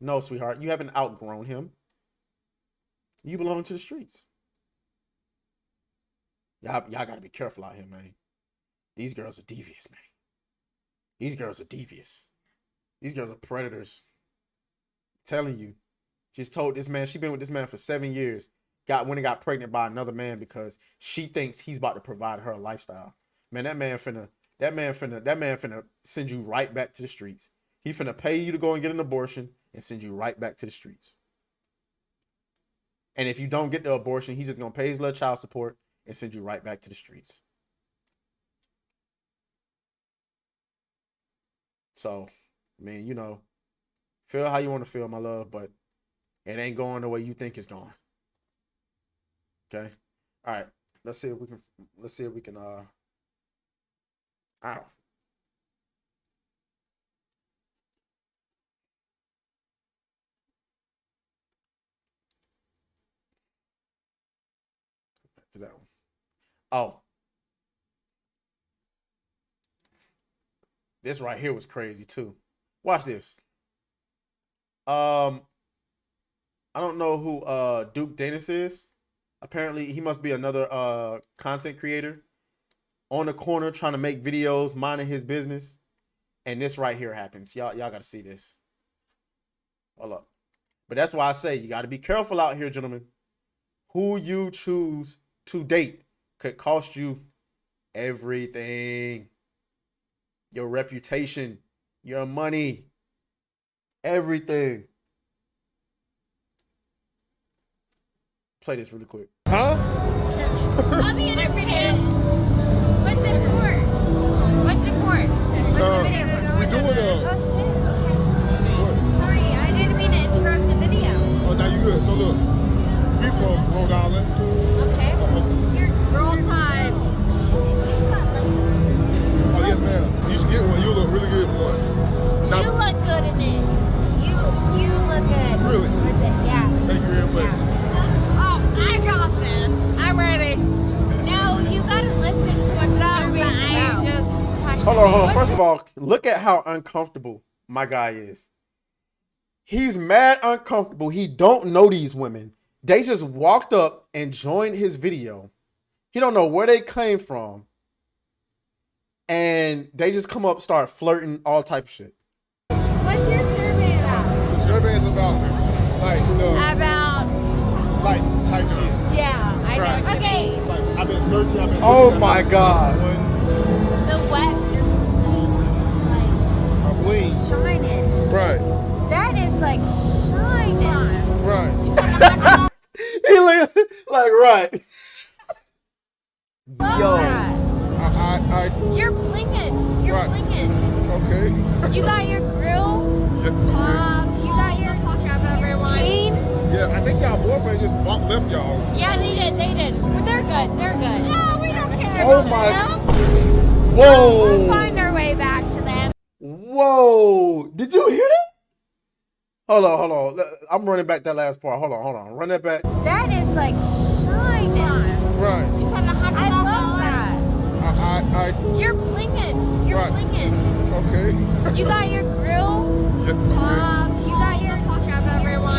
No, sweetheart, you haven't outgrown him. You belong to the streets. Y'all got to be careful out here, man. These girls are devious, man. These girls are devious. These girls are predators. I'm telling you. She's told this man, she's been with this man for 7 years. Went and got pregnant by another man because she thinks he's about to provide her a lifestyle. Man, that man finna send you right back to the streets. He finna pay you to go and get an abortion and send you right back to the streets. And if you don't get the abortion, he's just gonna pay his little child support and send you right back to the streets. So, I mean, you know, feel how you want to feel, my love, but it ain't going the way you think it's going. Okay? All right. Let's see if we can ow. Back to that one. Oh. This right here was crazy too. Watch this. I don't know who Duke Dennis is. Apparently, he must be another content creator on the corner trying to make videos, minding his business. And this right here happens. Y'all got to see this. Hold up. But that's why I say you got to be careful out here, gentlemen. Who you choose to date could cost you everything. Your reputation, your money, everything. Play this really quick. Huh? I'll be interpreted. What's it for? What's it for? What's the video for? We doing Oh shit. Okay. Sorry, I didn't mean to interrupt the video. Oh, now you good. So look, we from Rhode Island. Okay. Your girl time. Oh yes, ma'am. You should get one. You look really good for one. You look good in it. You look good. Really? With it, yeah. Thank you very much. I got this. I'm ready. No, you gotta listen to what I just. Hold on. First of all, look at how uncomfortable my guy is. He's mad uncomfortable. He don't know these women. They just walked up and joined his video. He don't know where they came from. And they just come up, start flirting, all type of shit. What's your survey about? The survey is about, like, like, type shit. Yeah, I know. Right. Okay. Like, I've been searching. Oh my God. The wet, I'm lean. shining. Right. That is like shining. Right. He like right. Yo. I You're blinging. You're right. blinging. Okay. You got your grill. Yes, You got your chains. yeah, I think y'all boyfriend just left y'all. Yeah, they did. But they're good. They're good. No, we don't care Oh about my. them. Whoa. We'll find our way back to them. Whoa. Did you hear that? Hold on. I'm running back that last part. Hold on. Run that back. That is like shining. Right. You said $100. I love that. You're blinging. You're right. blinging. Okay. You got your grill. Yes, You got your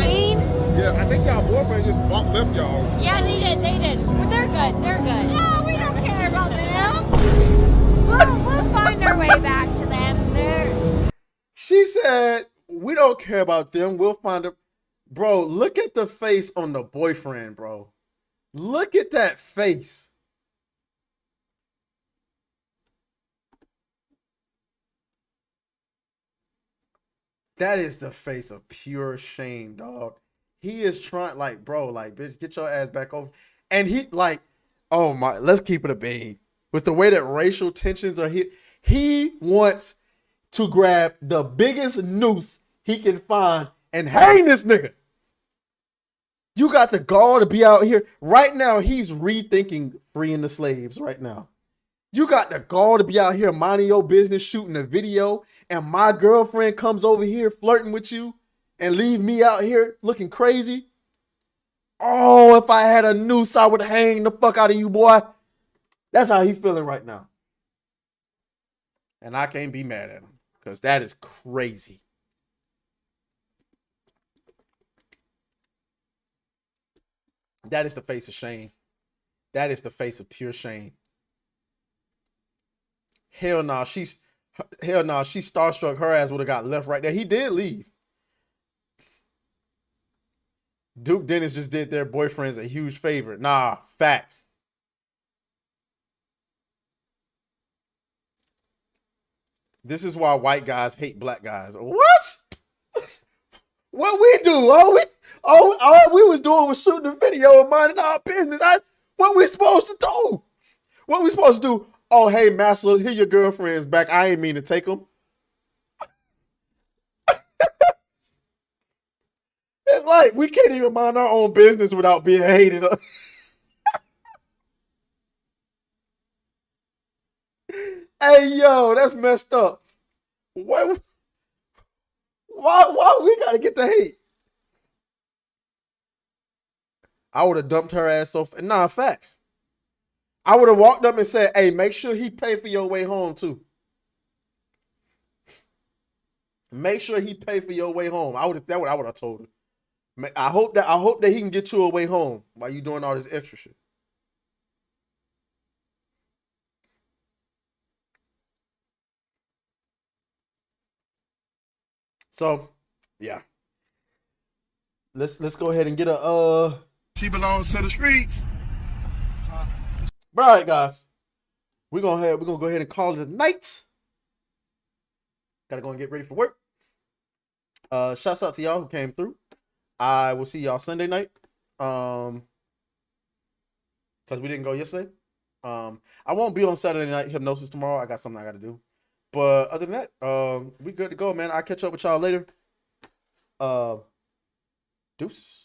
chains. yeah, I think y'all boyfriend just left y'all. Yeah, they did. But they're good. They're good. No, we don't care about them. We'll find our way back to them. She said, we don't care about them. We'll find them. Bro, look at the face on the boyfriend, bro. Look at that face. That is the face of pure shame, dog. He is trying, like, bro, like, bitch, get your ass back over. And he, like, oh my, let's keep it a bean. With the way that racial tensions are here, he wants to grab the biggest noose he can find and hang this nigga. You got the gall to be out here. Right now, he's rethinking freeing the slaves right now. You got the gall to be out here minding your business, shooting a video, and my girlfriend comes over here flirting with you and leave me out here looking crazy. Oh, if I had a noose, I would hang the fuck out of you, boy. That's how he's feeling right now. And I can't be mad at him because that is crazy. That is the face of shame. That is the face of pure shame. Hell no, she starstruck. Her ass would have got left right there. He did leave. Duke Dennis just did their boyfriends a huge favor. Nah, facts. This is why white guys hate black guys. What? What we do? All we was doing was shooting a video and minding our business. What we supposed to do? What we supposed to do? Oh, hey, master, here your girlfriend's back. I ain't mean to take them. It's like we can't even mind our own business without being hated. Hey, yo, that's messed up. Why we gotta get the hate? I would have dumped her ass off. Nah, facts. I would have walked up and said, hey, make sure he pay for your way home, too. Make sure he pay for your way home. That's what I would have told her. I hope that he can get you a way home while you doing all this extra shit. So, yeah. Let's go ahead and get a She belongs to the streets. All right, guys. We're gonna go ahead and call it a night. Gotta go and get ready for work. Shouts out to y'all who came through. I will see y'all Sunday night. Because we didn't go yesterday. I won't be on Saturday night hypnosis tomorrow. I got something I gotta do. But other than that, we good to go, man. I'll catch up with y'all later. Deuces.